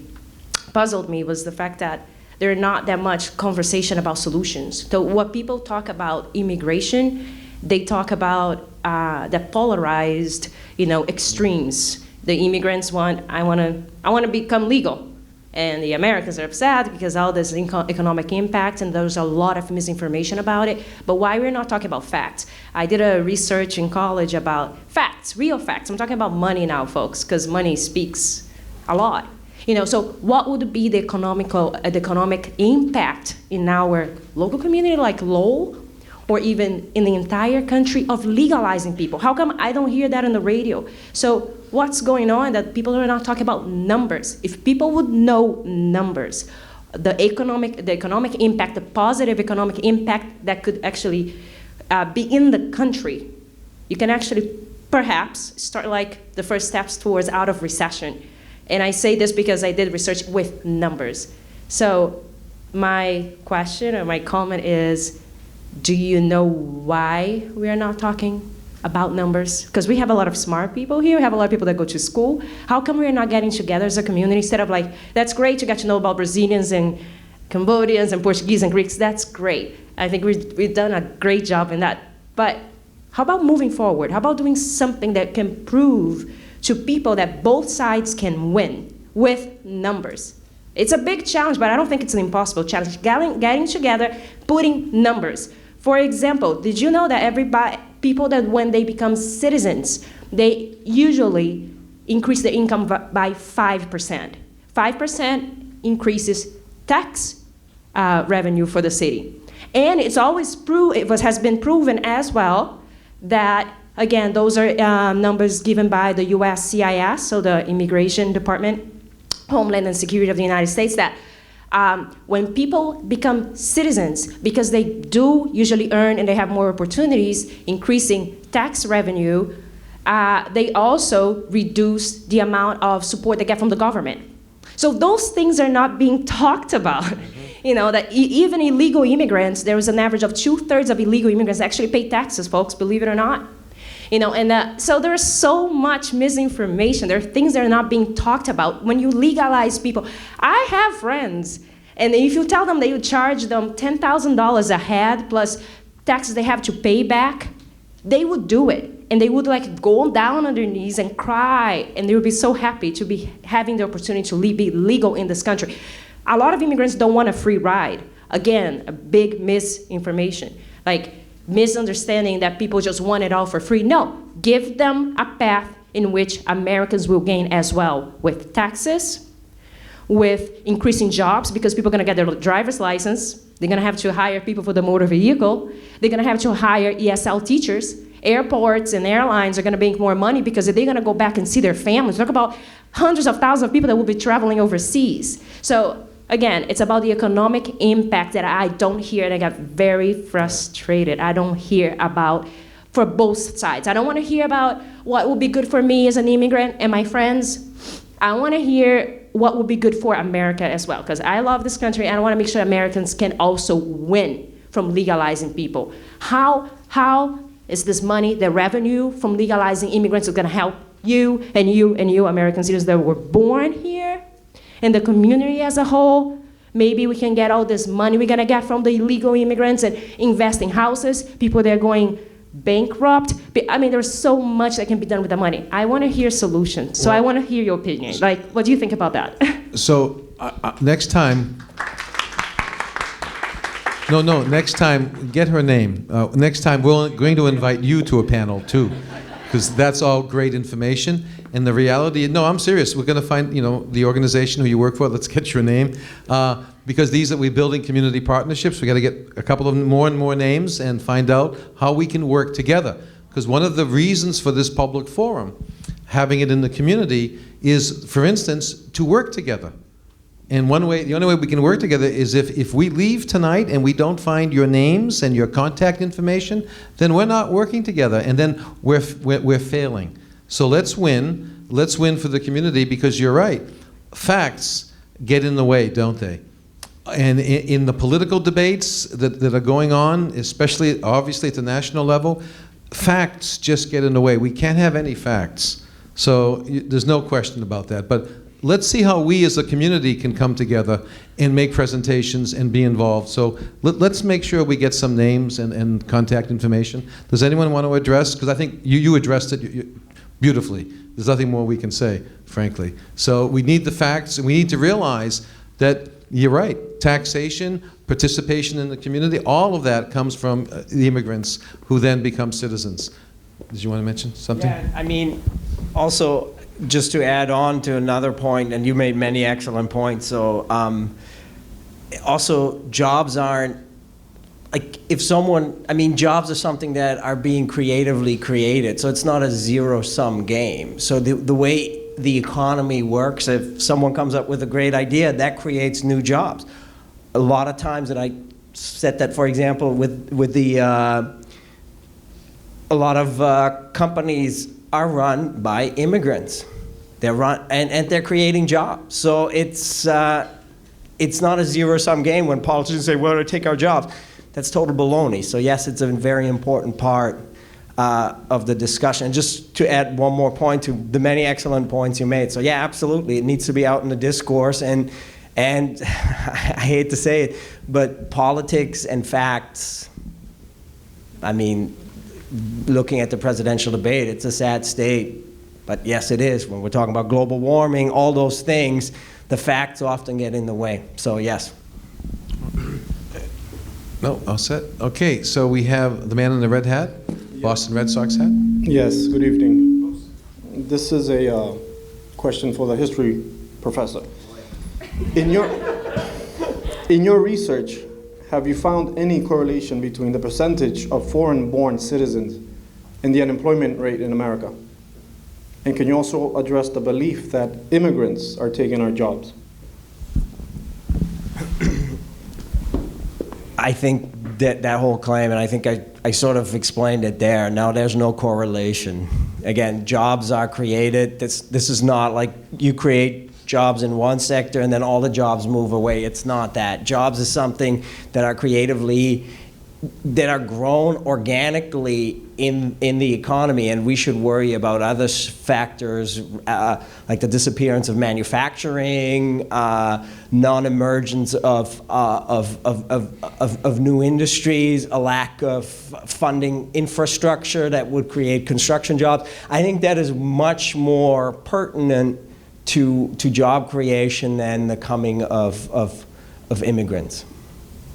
puzzled me was the fact that there's not that much conversation about solutions. So what people talk about immigration, they talk about the polarized, extremes. The immigrants I want to become legal, and the Americans are upset because all this economic impact, and there's a lot of misinformation about it. But why we're not talking about facts? I did a research in college about facts, real facts. I'm talking about money now, folks, because money speaks a lot. So what would be the economic impact in our local community like Lowell, or even in the entire country, of legalizing people? How come I don't hear that on the radio? So what's going on that people are not talking about numbers? If people would know numbers, the economic impact, the positive economic impact that could actually be in the country, you can actually perhaps start like the first steps towards out of recession. And I say this because I did research with numbers. So my question or my comment is, do you know why we are not talking about numbers? Because we have a lot of smart people here. We have a lot of people that go to school. How come we're not getting together as a community instead of like, that's great to get to know about Brazilians and Cambodians and Portuguese and Greeks. That's great. I think we've done a great job in that. But how about moving forward? How about doing something that can prove to people that both sides can win with numbers? It's a big challenge, but I don't think it's an impossible challenge. Getting together, putting numbers. For example, did you know that people that when they become citizens, they usually increase their income by 5%. 5% increases tax revenue for the city. And it's always has been proven as well that, again, those are numbers given by the US CIS, so the Immigration Department Homeland and Security of the United States, that when people become citizens, because they do usually earn and they have more opportunities, increasing tax revenue, they also reduce the amount of support they get from the government. So those things are not being talked about. You know, that even illegal immigrants, there is an average of 2/3 of illegal immigrants actually pay taxes, folks, believe it or not. You know, and so there's so much misinformation. There are things that are not being talked about. When you legalize people, I have friends, and if you tell them that you charge them $10,000 a head plus taxes they have to pay back, they would do it. And they would like go down on their knees and cry, and they would be so happy to be having the opportunity to be legal in this country. A lot of immigrants don't want a free ride. Again, a big misinformation. Like, misunderstanding that people just want it all for free. No, give them a path in which Americans will gain as well, with taxes, with increasing jobs, because people are gonna get their driver's license, they're gonna have to hire people for the motor vehicle, they're gonna have to hire ESL teachers, airports and airlines are gonna make more money because they're gonna go back and see their families. Talk about hundreds of thousands of people that will be traveling overseas. So, again, it's about the economic impact that I don't hear, and I got very frustrated. I don't hear about, for both sides. I don't want to hear about what will be good for me as an immigrant and my friends. I want to hear what will be good for America as well, because I love this country, and I want to make sure Americans can also win from legalizing people. How is this money, the revenue from legalizing immigrants, is going to help you and you and you American citizens that were born here? And the community as a whole? Maybe we can get all this money we're gonna get from the illegal immigrants and invest in houses, people that are going bankrupt. I mean, there's so much that can be done with the money. I wanna hear solutions, so I wanna hear your opinion. Like, what do you think about that? So, next time, next time, get her name. Next time, we're going to invite you to a panel too, because that's all great information. And the reality, no, I'm serious. We're going to find, the organization who you work for. Let's get your name, because we're building community partnerships. We got to get a couple of more and more names and find out how we can work together. Because one of the reasons for this public forum, having it in the community, is, for instance, to work together. And the only way we can work together is if we leave tonight and we don't find your names and your contact information, then we're not working together, and then we're failing. So let's win for the community, because you're right. Facts get in the way, don't they? And in the political debates that are going on, especially obviously at the national level, facts just get in the way. We can't have any facts. So there's no question about that. But let's see how we as a community can come together and make presentations and be involved. So let's make sure we get some names and contact information. Does anyone want to address? Because I think you addressed it beautifully. There's nothing more we can say, frankly. So we need the facts, and we need to realize that you're right. Taxation, participation in the community, all of that comes from the immigrants who then become citizens. Did you want to mention something? Yeah, I mean, also, just to add on to another point, and you made many excellent points, so also jobs aren't, like, jobs are something that are being creatively created, so it's not a zero-sum game. So the way the economy works, if someone comes up with a great idea, that creates new jobs. A lot of times, and I set that, for example, with the, a lot of companies are run by immigrants. They're run, and they're creating jobs. So it's not a zero-sum game when politicians say, well, take our jobs. That's total baloney. So yes, it's a very important part of the discussion. Just to add one more point to the many excellent points you made. So yeah, absolutely, it needs to be out in the discourse, and I hate to say it, but politics and facts, I mean, looking at the presidential debate, it's a sad state, but yes, it is. When we're talking about global warming, all those things, the facts often get in the way. So yes. No, all set. Okay, so we have the man in the red hat, Boston Red Sox hat. Yes, good evening. This is a question for the history professor. In your research, have you found any correlation between the percentage of foreign-born citizens and the unemployment rate in America? And can you also address the belief that immigrants are taking our jobs? I think that whole claim, and I think I sort of explained it there. Now, there's no correlation. Again, jobs are created. This is not like you create jobs in one sector and then all the jobs move away. It's not that. Jobs is something that are that are grown organically in the economy, and we should worry about other factors like the disappearance of manufacturing, non-emergence of new industries, a lack of funding infrastructure that would create construction jobs. I think that is much more pertinent to job creation than the coming of immigrants.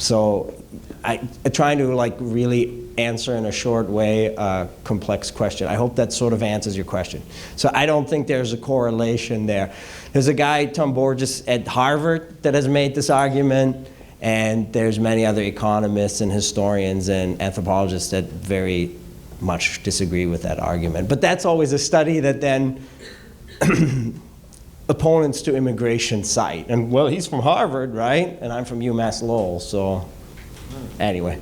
So I'm trying to really answer in a short way a complex question. I hope that sort of answers your question. So I don't think there's a correlation there. There's a guy, Tom Borges, at Harvard that has made this argument, and there's many other economists and historians and anthropologists that very much disagree with that argument. But that's always a study that then opponents to immigration cite. And well, he's from Harvard, right? And I'm from UMass Lowell, so anyway.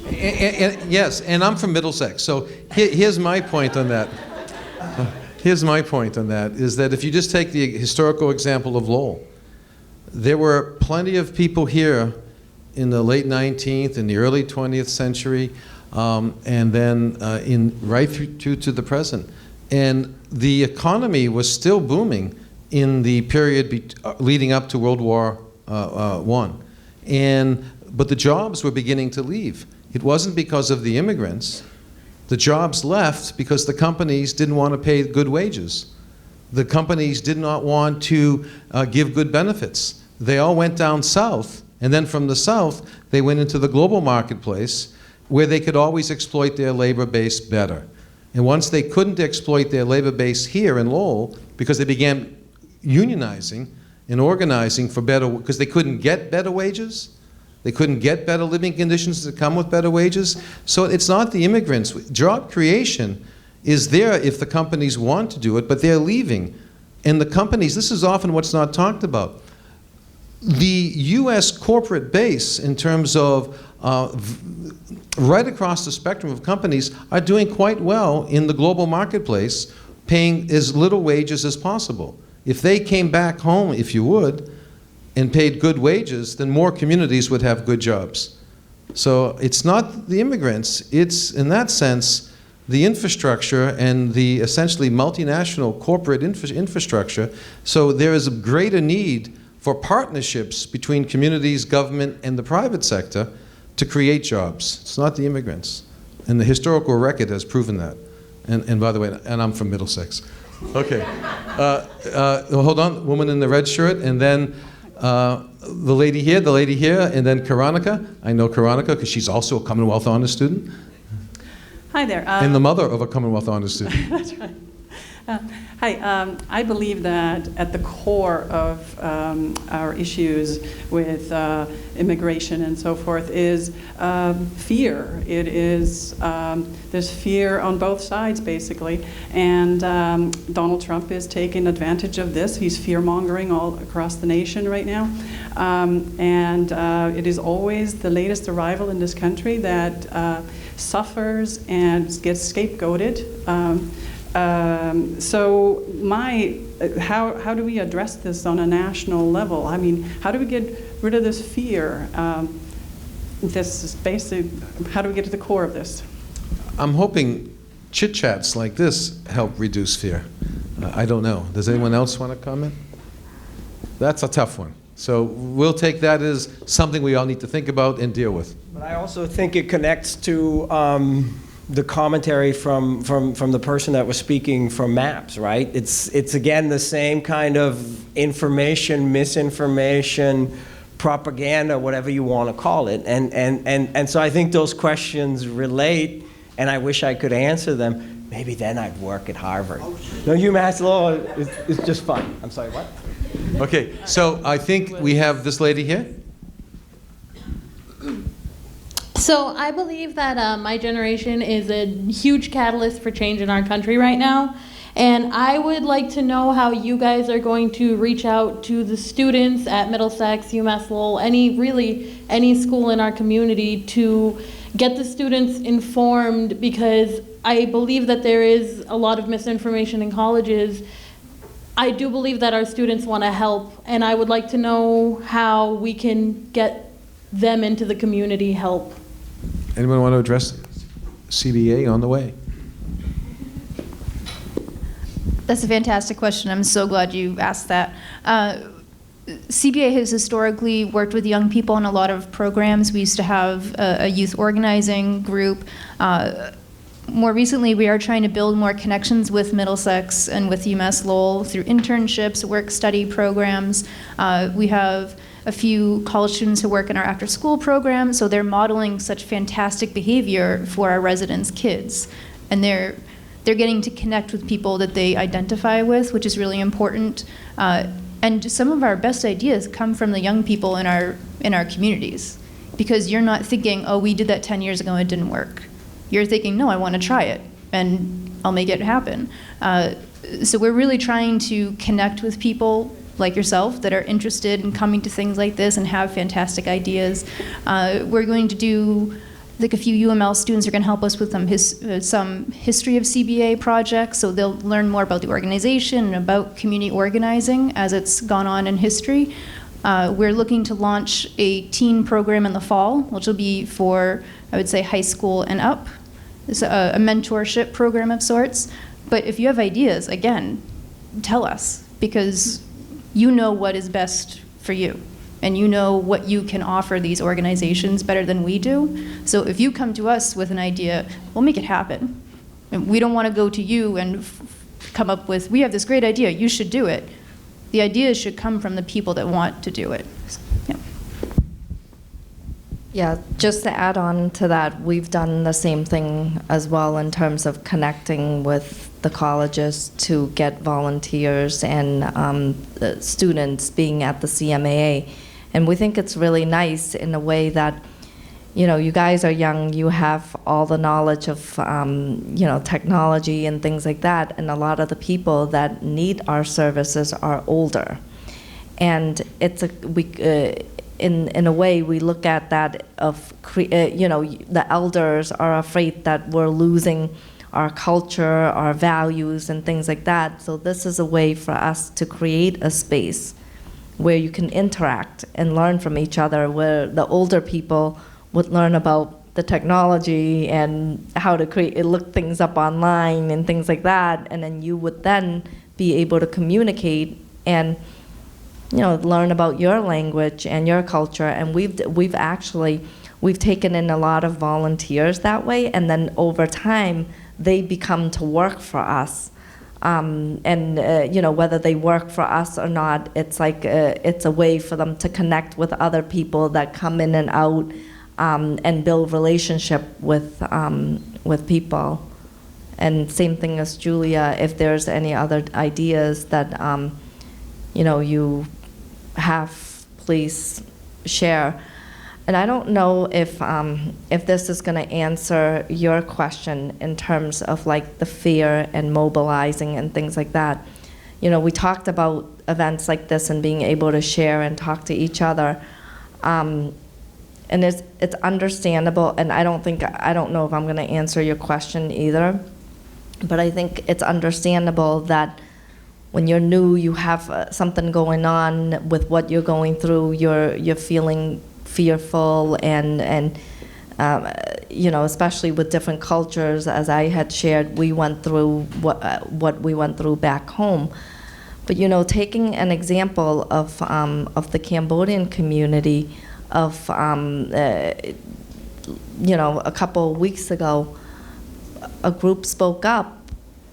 Yes, and I'm from Middlesex, so here's my point on that. Here's my point on that, is that if you just take the historical example of Lowell, there were plenty of people here in the late 19th and the early 20th century, and then right through to the present. And the economy was still booming in the period leading up to World War I. But the jobs were beginning to leave. It wasn't because of the immigrants. The jobs left because the companies didn't want to pay good wages. The companies did not want to give good benefits. They all went down south, and then from the south, they went into the global marketplace where they could always exploit their labor base better. And once they couldn't exploit their labor base here in Lowell, because they began unionizing and organizing for better, because they couldn't get better wages, they couldn't get better living conditions that come with better wages. So it's not the immigrants. Job creation is there if the companies want to do it, but they're leaving. And the companies, this is often what's not talked about. The US corporate base, in terms of right across the spectrum of companies, are doing quite well in the global marketplace, paying as little wages as possible. If they came back home, if you would, and paid good wages, then more communities would have good jobs. So it's not the immigrants, it's, in that sense, the infrastructure and the essentially multinational corporate infrastructure. So there is a greater need for partnerships between communities, government, and the private sector to create jobs. It's not the immigrants. And the historical record has proven that. And by the way, and I'm from Middlesex. Okay. Hold on, woman in the red shirt, and then the lady here, and then Karonika. I know Karonika because she's also a Commonwealth Honors student. Hi there. And the mother of a Commonwealth Honors student. That's right. Hi. I believe that at the core of our issues with immigration and so forth is fear. It is, there's fear on both sides, basically. And Donald Trump is taking advantage of this. He's fear-mongering all across the nation right now. And it is always the latest arrival in this country that suffers and gets scapegoated. So how do we address this on a national level? I mean, how do we get rid of this fear? This is basic. How do we get to the core of this? I'm hoping chit-chats like this help reduce fear. I don't know. Does anyone else want to comment? That's a tough one. So we'll take that as something we all need to think about and deal with. But I also think it connects to the commentary from the person that was speaking from MAPS, right? It's again the same kind of information, misinformation, propaganda, whatever you want to call it. And so I think those questions relate, and I wish I could answer them. Maybe then I'd work at Harvard. No, UMass Law is just fun. I'm sorry, what? Okay, so I think we have this lady here. So I believe that my generation is a huge catalyst for change in our country right now. And I would like to know how you guys are going to reach out to the students at Middlesex, UMass Lowell, any school in our community to get the students informed, because I believe that there is a lot of misinformation in colleges. I do believe that our students want to help, and I would like to know how we can get them into the community help. Anyone want to address CBA on the way? That's a fantastic question. I'm so glad you asked that. CBA has historically worked with young people in a lot of programs. We used to have a youth organizing group. More recently, we are trying to build more connections with Middlesex and with UMass Lowell through internships, work-study programs. We have a few college students who work in our after-school program, so they're modeling such fantastic behavior for our residents' kids. And they're getting to connect with people that they identify with, which is really important. And some of our best ideas come from the young people in our communities, because you're not thinking, oh, we did that 10 years ago and it didn't work. You're thinking, no, I want to try it, and I'll make it happen. So we're really trying to connect with people like yourself that are interested in coming to things like this and have fantastic ideas. We're going to do, I think a few UML students are going to help us with some history of CBA projects, so they'll learn more about the organization and about community organizing as it's gone on in history. We're looking to launch a teen program in the fall, which will be for, I would say, high school and up. It's a mentorship program of sorts. But if you have ideas, again, tell us, because you know what is best for you, and you know what you can offer these organizations better than we do. So if you come to us with an idea, we'll make it happen. And we don't want to go to you and come up with, we have this great idea, you should do it. The ideas should come from the people that want to do it. Yeah. Yeah, just to add on to that, we've done the same thing as well in terms of connecting with the colleges to get volunteers and students being at the CMAA. And we think it's really nice in a way that, you know, you guys are young, you have all the knowledge of, you know, technology and things like that, and a lot of the people that need our services are older. And it's in a way, we look at that of, you know, the elders are afraid that we're losing our culture, our values, and things like that. So this is a way for us to create a space where you can interact and learn from each other, where the older people would learn about the technology and how to look things up online and things like that, and then you would then be able to communicate and, you know, learn about your language and your culture. And we've taken in a lot of volunteers that way, and then over time they become to work for us. You know, whether they work for us or not, it's like it's a way for them to connect with other people that come in and out, and build relationship with people. And same thing as Julia, if there's any other ideas that you know, you have, please share. And I don't know if this is going to answer your question in terms of like the fear and mobilizing and things like that. You know, we talked about events like this and being able to share and talk to each other. And it's understandable, and I don't know if I'm going to answer your question either, but I think it's understandable that when you're new, you have something going on with what you're going through, you're feeling fearful, and you know, especially with different cultures, as I had shared, we went through what we went through back home. But you know, taking an example of the Cambodian community, of you know, a couple of weeks ago, a group spoke up,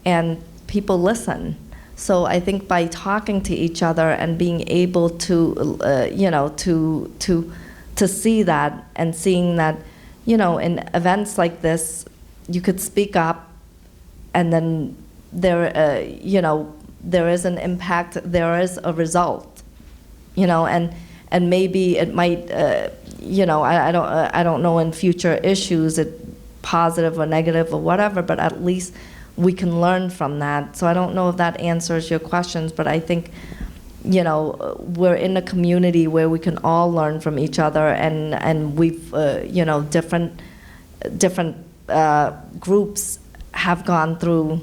and people listen. So I think by talking to each other and being able to, you know, to see that, and seeing that, you know, in events like this, you could speak up, and then there, you know, there is an impact, there is a result, you know, and maybe it might, you know, I don't know in future issues, it positive or negative or whatever, but at least we can learn from that. So I don't know if that answers your questions, but I think, you know, we're in a community where we can all learn from each other, and we've, you know, different groups have gone through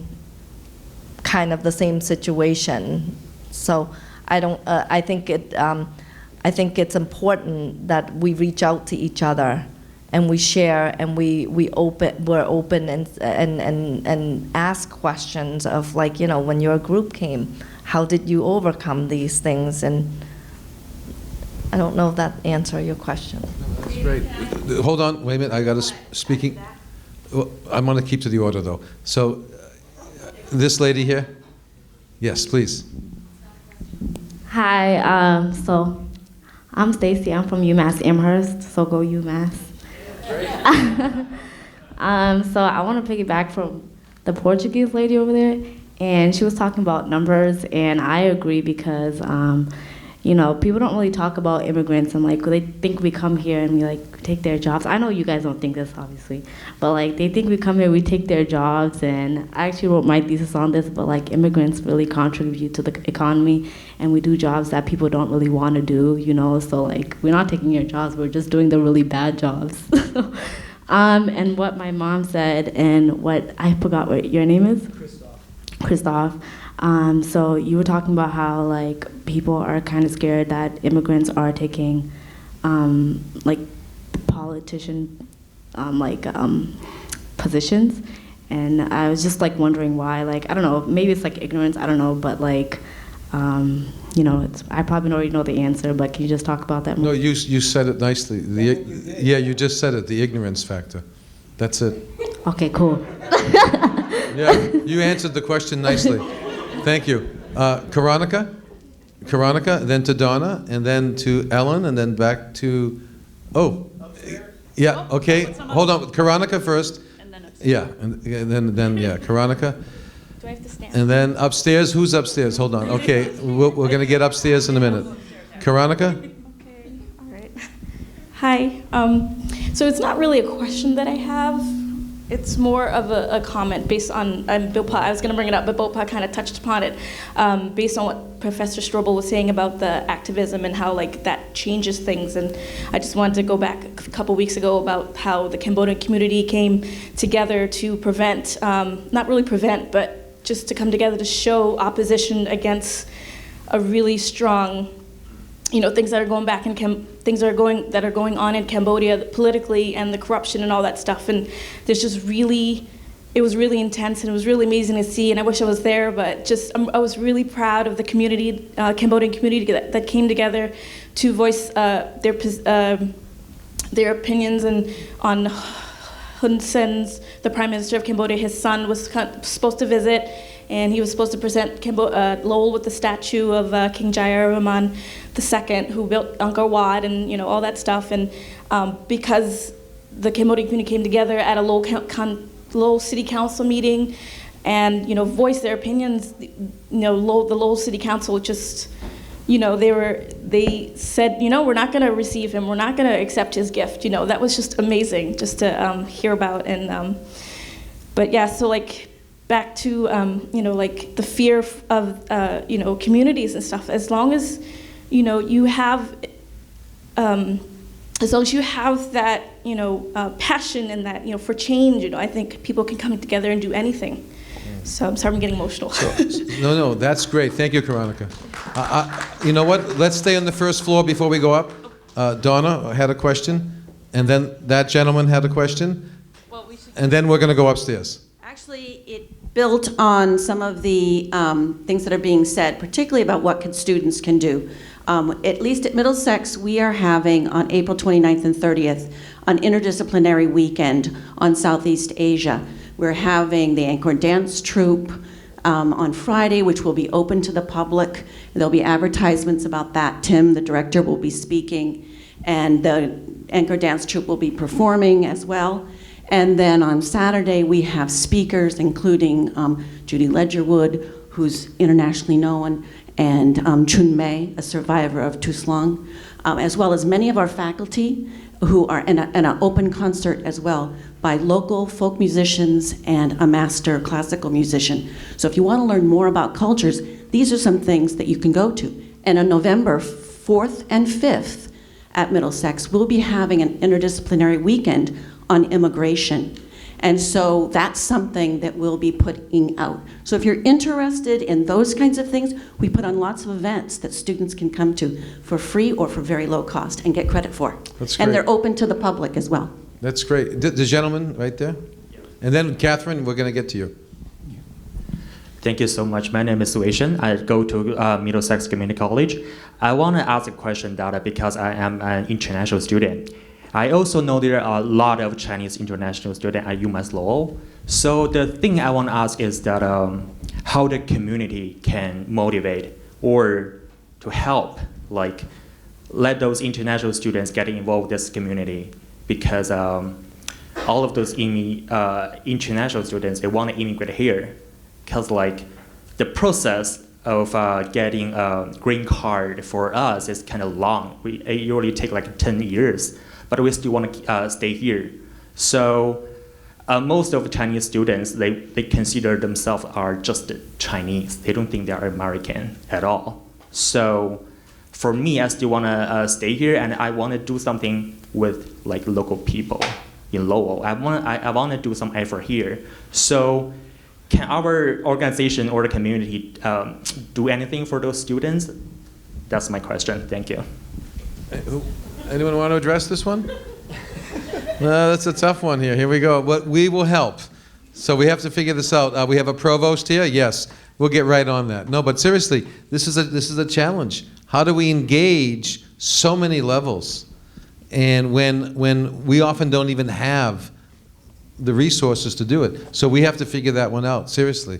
kind of the same situation. So I think it's important that we reach out to each other and we share, and we're open and ask questions of, like, you know, when your group came, how did you overcome these things? And I don't know if that answers your question. That's great. Hold on, wait a minute, I got to speaking. Well, I'm going to keep to the order, though. So, this lady here? Yes, please. Hi, so I'm Stacy. I'm from UMass Amherst, so go UMass. So I want to piggyback from the Portuguese lady over there, and she was talking about numbers, and I agree because, you know, people don't really talk about immigrants, and like they think we come here and we like take their jobs. I know you guys don't think this, obviously, but like they think we come here, we take their jobs, and I actually wrote my thesis on this, but like immigrants really contribute to the economy, and we do jobs that people don't really want to do, you know, so like we're not taking your jobs, we're just doing the really bad jobs. And what my mom said, and what, I forgot what your name is? Christoph. So you were talking about how like people are kind of scared that immigrants are taking like politician positions, and I was just like wondering why. Like I don't know, maybe it's like ignorance, I don't know, but like you know, I probably already know the answer, but can you just talk about that more? No, you said it nicely. Yeah, you just said it, the ignorance factor. That's it. Okay, cool. Yeah, you answered the question nicely. Thank you. Karonika, then to Donna, and then to Ellen, and then back to, yeah, okay. Hold on, Karonika first. Yeah, and then yeah, Karonika. Do I have to stand? And then upstairs, who's upstairs? Hold on, okay, we're going to get upstairs in a minute. Karonika? Okay, all right. Hi, so it's not really a question that I have. It's more of a comment based on Bopha. I was going to bring it up, but Bopha kind of touched upon it, based on what Professor Strobel was saying about the activism and how like that changes things. And I just wanted to go back a couple weeks ago about how the Cambodian community came together to prevent, not really prevent, but just to come together to show opposition against a really strong, you know, things that are going back in things that are going on in Cambodia politically, and the corruption and all that stuff. And there's just really, it was really intense, and it was really amazing to see. And I wish I was there, but just I was really proud of the community, Cambodian community that came together to voice their opinions. And on Hun Sen's, the Prime Minister of Cambodia, his son was supposed to visit, and he was supposed to present Lowell with the statue of King Jayavarman II, who built Angkor Wat, and you know all that stuff. And because the Cambodian community came together at a Lowell City Council meeting, and you know voiced their opinions, you know the Lowell City Council just, you know, they said, you know, we're not going to receive him, we're not going to accept his gift. You know, that was just amazing just to hear about. And but yeah, so like. Back to you know, like the fear of you know, communities and stuff. As long as you know you have, as long as you have that, you know, passion and that, you know, for change, you know, I think people can come together and do anything. So I'm sorry, I'm getting emotional. No, that's great. Thank you, Karonika. You know what? Let's stay on the first floor before we go up. Donna had a question, and then that gentleman had a question, and then we're going to go upstairs. Actually, it built on some of the things that are being said, particularly about what students can do. At least at Middlesex, we are having on April 29th and 30th an interdisciplinary weekend on Southeast Asia. We're having the Acre dance troupe on Friday, which will be open to the public. There'll be advertisements about that. Tim, the director, will be speaking, and the Acre dance troupe will be performing as well. And then on Saturday, we have speakers, including Judy Ledgerwood, who's internationally known, and Chun Mei, a survivor of Tuslong, as well as many of our faculty who are, and an open concert as well by local folk musicians and a master classical musician. So if you want to learn more about cultures, these are some things that you can go to. And on November 4th and 5th at Middlesex, we'll be having an interdisciplinary weekend on immigration. And so that's something that we'll be putting out. So if you're interested in those kinds of things, we put on lots of events that students can come to for free or for very low cost and get credit for. That's great. And they're open to the public as well. That's great. The gentleman right there? And then Catherine, we're going to get to you. Thank you so much. My name is Suishan. I go to Middlesex Community College. I want to ask a question that because I am an international student. I also know there are a lot of Chinese international students at UMass Lowell. So the thing I want to ask is that how the community can motivate or to help, like let those international students get involved with this community, because all of those international students, they want to immigrate here, because like the process of getting a green card for us is kind of long. It usually take like 10 years. But we still want to stay here. So most of the Chinese students, they consider themselves are just Chinese. They don't think they are American at all. So for me, I still want to stay here, and I want to do something with like local people in Lowell. I want to do some effort here. So can our organization or the community do anything for those students? That's my question. Thank you. Anyone want to address this one? That's a tough one here. Here we go. But we will help. So we have to figure this out. We have a provost here. Yes, we'll get right on that. No, but seriously, this is a challenge. How do we engage so many levels, and when we often don't even have the resources to do it? So we have to figure that one out. Seriously.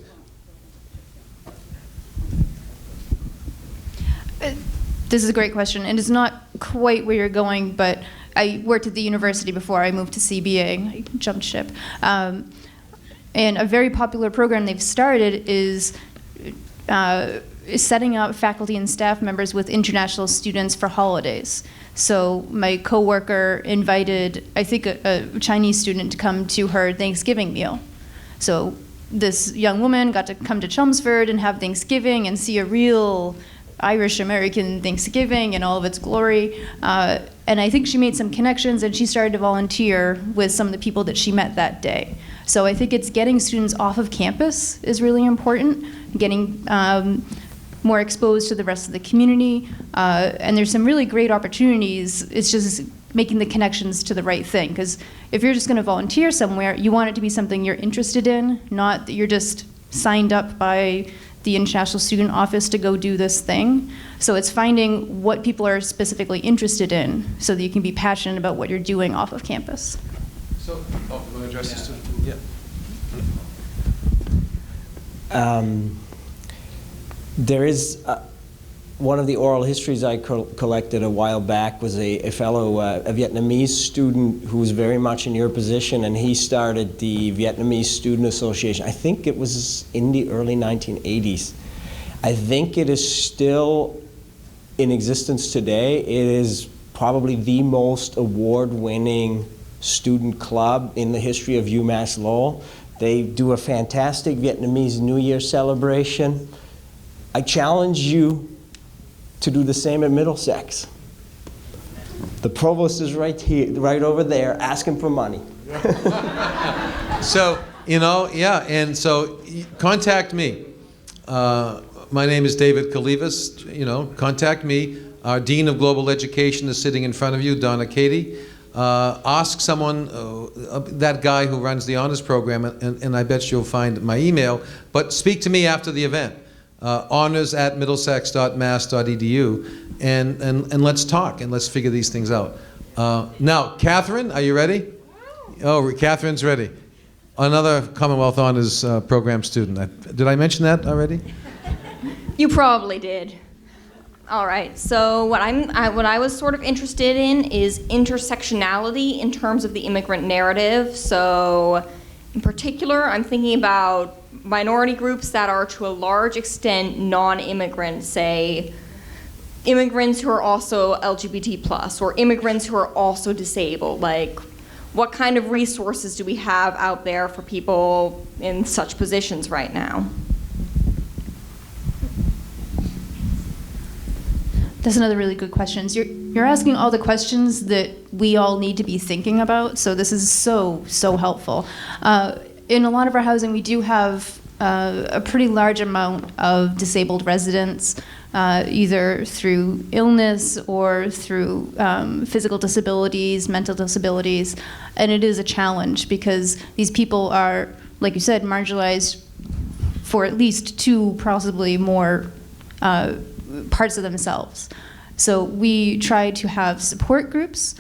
This is a great question, and it's not quite where you're going, but I worked at the university before I moved to CBA. I jumped ship. And a very popular program they've started is setting up faculty and staff members with international students for holidays. So my coworker invited, I think, a Chinese student to come to her Thanksgiving meal. So this young woman got to come to Chelmsford and have Thanksgiving and see a real Irish-American Thanksgiving in all of its glory. And I think she made some connections, and she started to volunteer with some of the people that she met that day. So I think it's getting students off of campus is really important, getting more exposed to the rest of the community. And there's some really great opportunities. It's just making the connections to the right thing. Because if you're just going to volunteer somewhere, you want it to be something you're interested in, not that you're just signed up by the International Student Office to go do this thing. So it's finding what people are specifically interested in so that you can be passionate about what you're doing off of campus. So, you want to address this too? Yeah. There is one of the oral histories I collected a while back was a fellow, a Vietnamese student who was very much in your position, and he started the Vietnamese Student Association. I think it was in the early 1980s. I think it is still in existence today. It is probably the most award-winning student club in the history of UMass Lowell. They do a fantastic Vietnamese New Year celebration. I challenge you to do the same at Middlesex. The provost is right here, right over there, asking for money. So, yeah, and so contact me. My name is David Kalivas. Contact me. Our Dean of Global Education is sitting in front of you, Donna Katie. Ask someone, that guy who runs the honors program, and I bet you'll find my email, but speak to me after the event. honors@middlesex.mass.edu, and let's talk and let's figure these things out. Now, Catherine, are you ready? Oh, Catherine's ready. Another Commonwealth Honors Program student. Did I mention that already? You probably did. All right, so what I was sort of interested in is intersectionality in terms of the immigrant narrative. So in particular, I'm thinking about minority groups that are to a large extent non-immigrant, say immigrants who are also LGBT plus, or immigrants who are also disabled? Like, what kind of resources do we have out there for people in such positions right now? That's another really good question. You're asking all the questions that we all need to be thinking about, so this is so helpful. In a lot of our housing, we do have a pretty large amount of disabled residents, either through illness or through physical disabilities, mental disabilities, and it is a challenge because these people are, like you said, marginalized for at least two, possibly more parts of themselves. So we try to have support groups.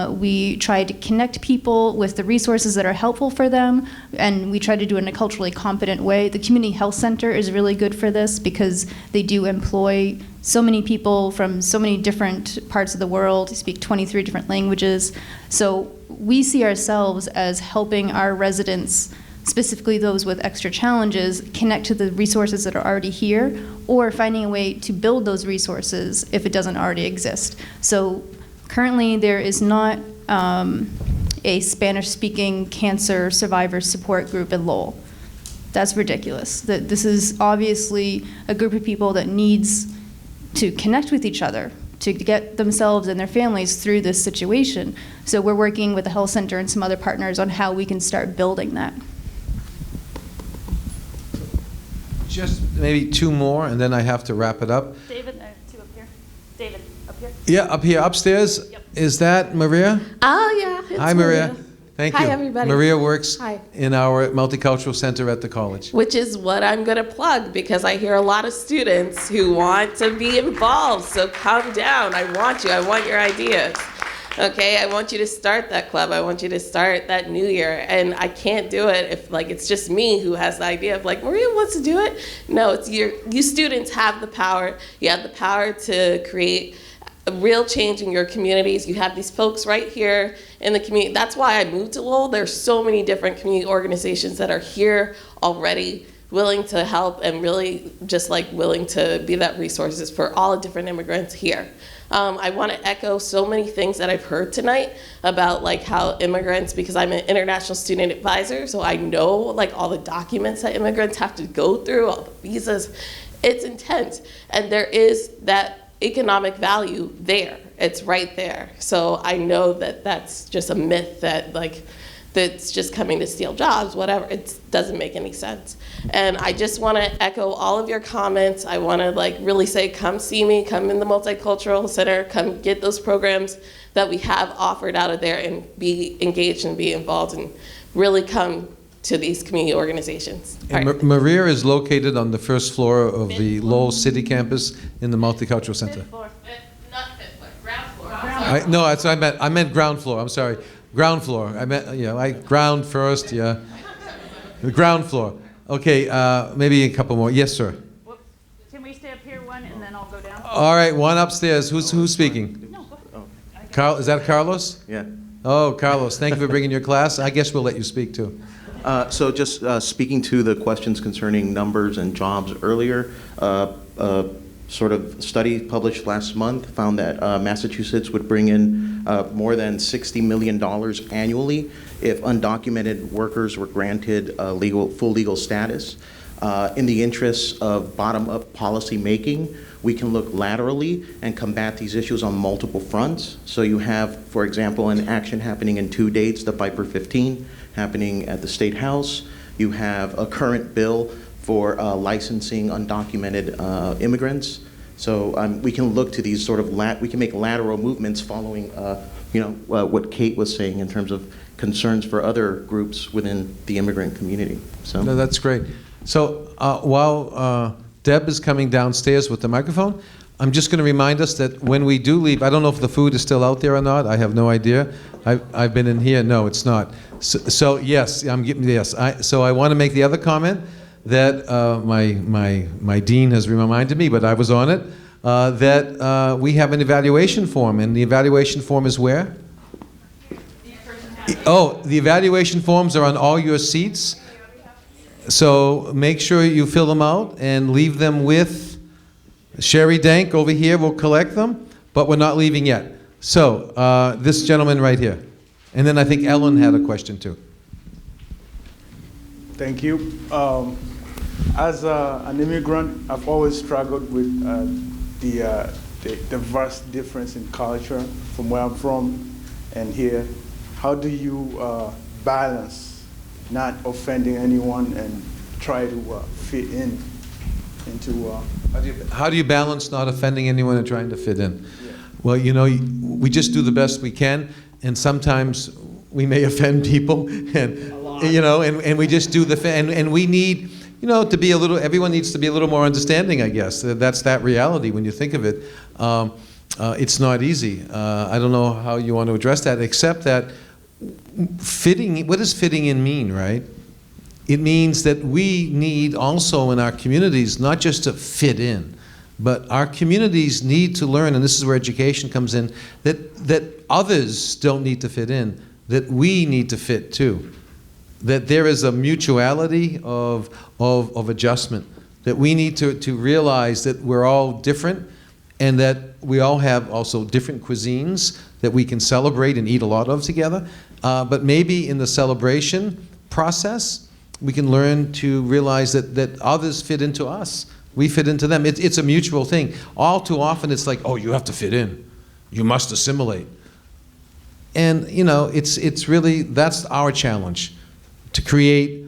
We try to connect people with the resources that are helpful for them, and we try to do it in a culturally competent way. The Community Health Center is really good for this because they do employ so many people from so many different parts of the world. They speak 23 different languages. So we see ourselves as helping our residents, specifically those with extra challenges, connect to the resources that are already here, or finding a way to build those resources if it doesn't already exist. So currently there is not a Spanish-speaking cancer survivor support group in Lowell. That's ridiculous. This is obviously a group of people that needs to connect with each other to get themselves and their families through this situation. So we're working with the health center and some other partners on how we can start building that. Just maybe two more, and then I have to wrap it up. David, two up here. David, up here. Yeah, up here, upstairs. Yep. Is that Maria? Oh, yeah. It's Hi, Maria. Thank you. Hi, everybody. Maria works Hi. in our multicultural center at the college. Which is what I'm going to plug because I hear a lot of students who want to be involved. So calm down. I want you. I want your ideas. Okay, I want you to start that club. I want you to start that new year. And I can't do it if it's just me who has the idea of Maria wants to do it. No, it's you students have the power. You have the power to create a real change in your communities. You have these folks right here in the community. That's why I moved to Lowell. There's so many different community organizations that are here already, willing to help and really just willing to be that resources for all the different immigrants here. I want to echo so many things that I've heard tonight about how immigrants, because I'm an international student advisor, so I know all the documents that immigrants have to go through, all the visas. It's intense, and there is that economic value there. It's right there. So I know that that's just a myth that that's just coming to steal jobs, whatever. It doesn't make any sense. And I just want to echo all of your comments. I want to really say, come see me, come in the Multicultural Center, come get those programs that we have offered out of there and be engaged and be involved and really come to these community organizations. And Maria is located on the first floor of the Lowell City campus in the Multicultural Center. Fifth floor. Not fifth floor, ground floor. No, that's what I meant. I meant ground floor. I'm sorry. Ground floor. I meant, ground first, yeah. The ground floor. Okay, maybe a couple more. Yes, sir. Whoops. Can we stay up here one and then I'll go down? All right, one upstairs. Who's speaking? No, go ahead. Carl, is that Carlos? Yeah. Oh, Carlos, thank you for bringing your class. I guess we'll let you speak too. So just speaking to the questions concerning numbers and jobs earlier, sort of study published last month found that Massachusetts would bring in more than $60 million annually if undocumented workers were granted full legal status. In the interests of bottom-up policy making, we can look laterally and combat these issues on multiple fronts. So you have, for example, an action happening in 2 dates, the Viper 15, happening at the State House. You have a current bill for licensing undocumented immigrants. So we can look to these sort of, we can make lateral movements following what Kate was saying in terms of concerns for other groups within the immigrant community. So No, that's great. So while Deb is coming downstairs with the microphone, I'm just going to remind us that when we do leave, I don't know if the food is still out there or not. I have no idea. I've been in here. No, it's not. So yes, So I want to make the other comment that my dean has reminded me, but I was on it, that we have an evaluation form, and the evaluation form is where? Oh, the evaluation forms are on all your seats. So make sure you fill them out and leave them with Sherry Dank over here will collect them, but we're not leaving yet. So, this gentleman right here. And then I think Ellen had a question too. Thank you. As an immigrant, I've always struggled with the vast difference in culture from where I'm from and here. How do you balance not offending anyone and try to fit in into... How do you balance not offending anyone and trying to fit in? Yeah. Well, you know, we just do the best we can, and sometimes we may offend people, and you know, and we just do and we need, you know, to be a little. Everyone needs to be a little more understanding, I guess. That's that reality when you think of it. It's not easy. I don't know how you want to address that, except that fitting. What does fitting in mean, right? It means that we need also in our communities not just to fit in, but our communities need to learn, and this is where education comes in, that others don't need to fit in, that we need to fit too. That there is a mutuality of adjustment, that we need to realize that we're all different and that we all have also different cuisines that we can celebrate and eat a lot of together. But maybe in the celebration process, we can learn to realize that others fit into us. We fit into them. It's a mutual thing. All too often it's like, oh, you have to fit in. You must assimilate. And, you know, it's really, that's our challenge, to create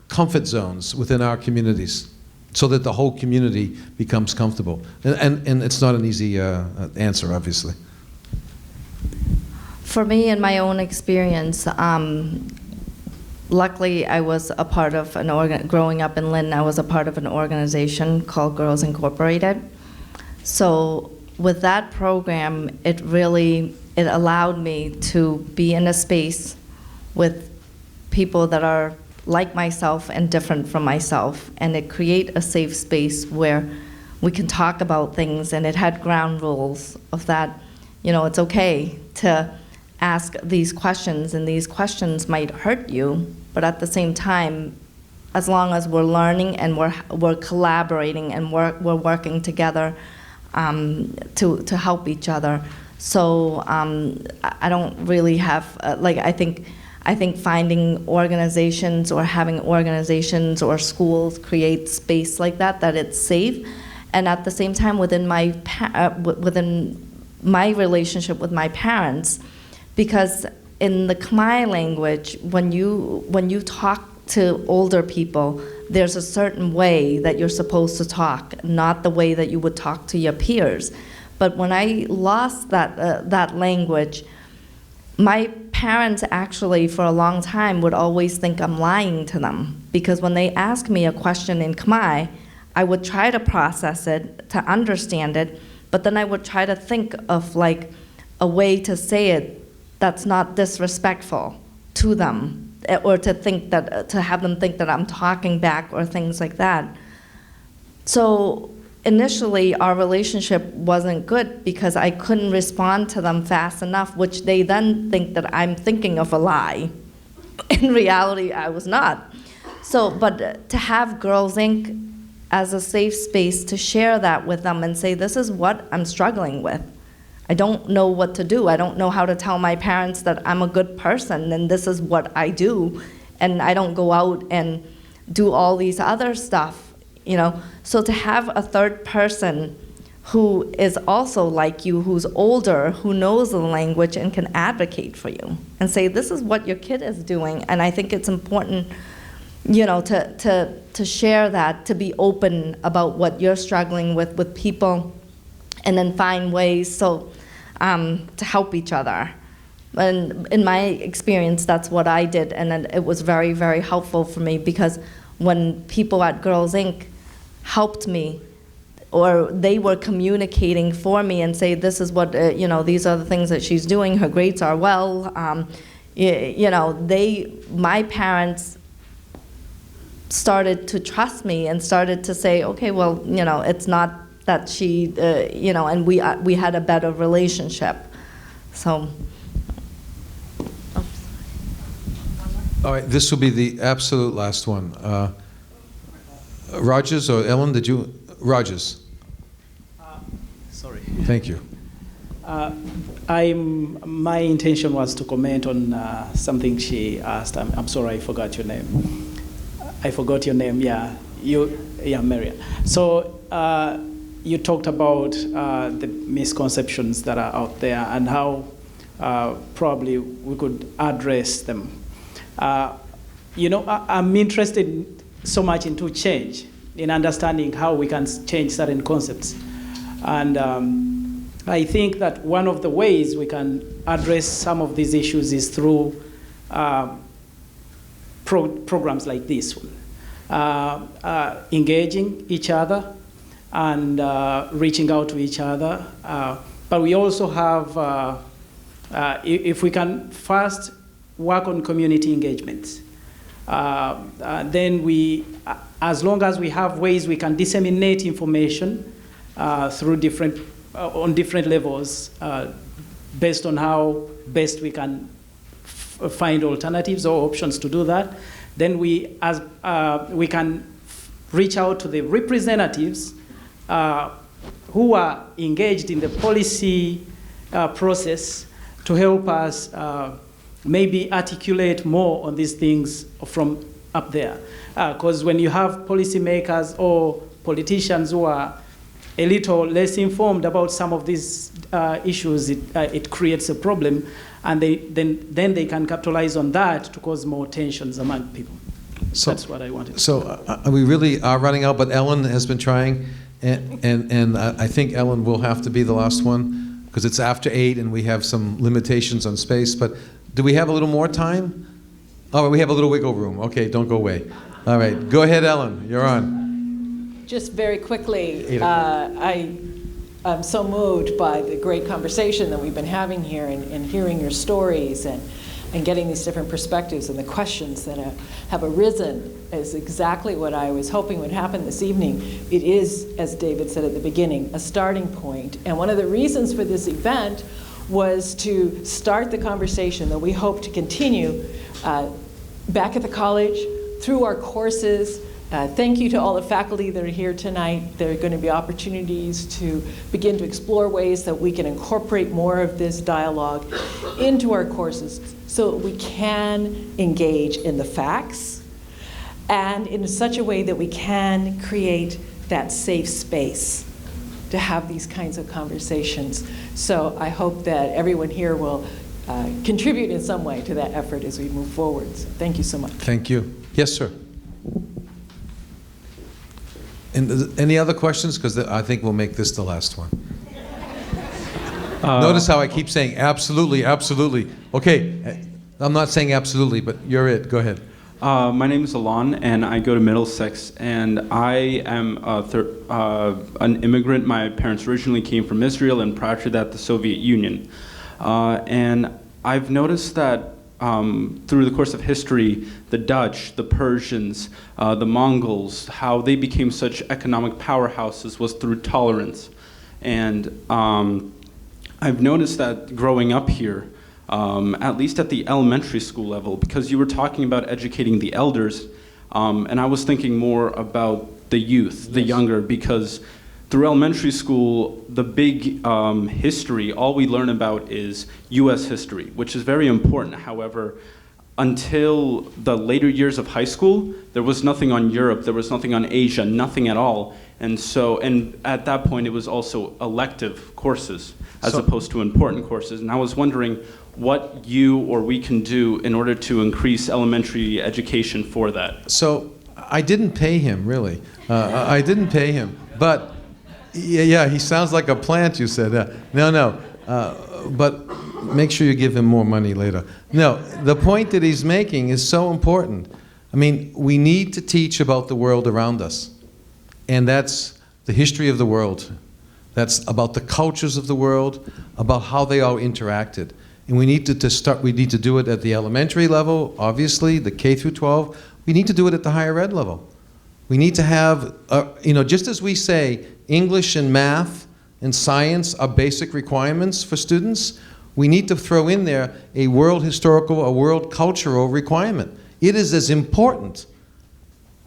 comfort zones within our communities so that the whole community becomes comfortable. And it's not an easy answer, obviously. For me, in my own experience, luckily, I was a part of growing up in Lynn, I was a part of an organization called Girls Incorporated. So with that program, it allowed me to be in a space with people that are like myself and different from myself, and it create a safe space where we can talk about things, and it had ground rules of that, you know, it's okay to ask these questions, and these questions might hurt you, but at the same time, as long as we're learning and we're collaborating and we're working together to help each other. So I don't really have I think finding organizations or having organizations or schools create space like that it's safe, and at the same time within my relationship with my parents. Because in the Khmer language, when you talk to older people, there's a certain way that you're supposed to talk, not the way that you would talk to your peers. But when I lost that language, my parents actually, for a long time, would always think I'm lying to them. Because when they ask me a question in Khmer, I would try to process it, to understand it, but then I would try to think of like a way to say it that's not disrespectful to them, or to have them think that I'm talking back or things like that. So initially our relationship wasn't good because I couldn't respond to them fast enough, which they then think that I'm thinking of a lie. In reality, I was not. So, but to have Girls Inc. as a safe space to share that with them and say, this is what I'm struggling with. I don't know what to do. I don't know how to tell my parents that I'm a good person and this is what I do, and I don't go out and do all these other stuff, you know. So to have a third person who is also like you, who's older, who knows the language and can advocate for you and say, this is what your kid is doing, and I think it's important, you know, to share that, to be open about what you're struggling with people, and then find ways to help each other. And in my experience, that's what I did, and it was very, very helpful for me, because when people at Girls Inc. helped me, or they were communicating for me and say, this is what, you know, these are the things that she's doing, her grades are well, you know, my parents started to trust me and started to say, okay, well, you know, it's not that she, you know, and we had a better relationship. So. All right, this will be the absolute last one. Rogers or Ellen, did you? Rogers. Thank you. My intention was to comment on something she asked. I'm sorry, I forgot your name. I forgot your name. Yeah, Maria. So you talked about the misconceptions that are out there and how probably we could address them. I'm interested so much into change, in understanding how we can change certain concepts. And I think that one of the ways we can address some of these issues is through programs like this one. Engaging each other and reaching out to each other. But we also have, if we can first work on community engagement, then as long as we have ways we can disseminate information through on different levels, based on how best we can find alternatives or options to do that, then we can reach out to the representatives who are engaged in the policy process to help us maybe articulate more on these things from up there. Because when you have policymakers or politicians who are a little less informed about some of these issues, it creates a problem, and then they can capitalize on that to cause more tensions among people. So that's what I wanted. So we really are running out, but Ellen has been trying, and I think Ellen will have to be the last one because it's after 8 and we have some limitations on space. But do we have a little more time? Oh, we have a little wiggle room. Okay, don't go away. All right, go ahead, Ellen. You're on. Just very quickly, I'm so moved by the great conversation that we've been having here and hearing your stories and getting these different perspectives, and the questions that have arisen is exactly what I was hoping would happen this evening. It is, as David said at the beginning, a starting point. And one of the reasons for this event was to start the conversation that we hope to continue back at the college, through our courses. Thank you to all the faculty that are here tonight. There are going to be opportunities to begin to explore ways that we can incorporate more of this dialogue into our courses so that we can engage in the facts and in such a way that we can create that safe space to have these kinds of conversations. So I hope that everyone here will contribute in some way to that effort as we move forward. So thank you so much. Thank you. Yes, sir. And any other questions? Because I think we'll make this the last one. Notice how I keep saying absolutely, absolutely. Okay, I'm not saying absolutely, but you're it. Go ahead. My name is Alon, and I go to Middlesex, and I am an immigrant. My parents originally came from Israel, and prior to that, the Soviet Union. And I've noticed that through the course of history, the Dutch, the Persians, the Mongols, how they became such economic powerhouses was through tolerance. And I've noticed that growing up here, at least at the elementary school level, because you were talking about educating the elders, and I was thinking more about the youth, the younger, because through elementary school, the big history, all we learn about is US history, which is very important. However, until the later years of high school, there was nothing on Europe, there was nothing on Asia, nothing at all. And so, and at that point, it was also elective courses as opposed to important courses. And I was wondering what you or we can do in order to increase elementary education for that. So I didn't pay him, really. I didn't pay him, but yeah, he sounds like a plant, you said. No, but make sure you give him more money later. No, the point that he's making is so important. I mean, we need to teach about the world around us. And that's the history of the world. That's about the cultures of the world, about how they all interacted. And we need to start, we need to do it at the elementary level, obviously, the K through 12. We need to do it at the higher ed level. We need to have, just as we say, English and math and science are basic requirements for students, we need to throw in there a world historical, a world cultural requirement. It is as important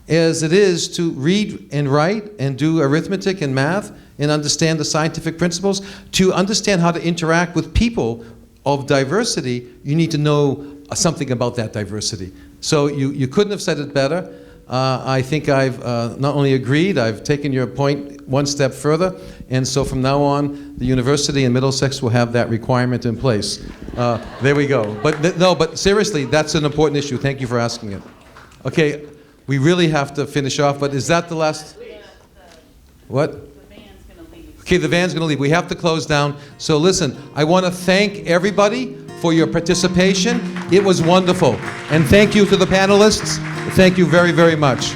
as it is to read and write and do arithmetic and math. and understand the scientific principles. To understand how to interact with people of diversity, you need to know something about that diversity. So you couldn't have said it better. I think I've not only agreed, I've taken your point one step further, and so from now on, the university in Middlesex will have that requirement in place. There we go. But seriously, that's an important issue. Thank you for asking it. Okay, we really have to finish off, but is that the last? What? Okay, the van's going to leave. We have to close down. So listen, I want to thank everybody for your participation. It was wonderful. And thank you to the panelists. Thank you very, very much.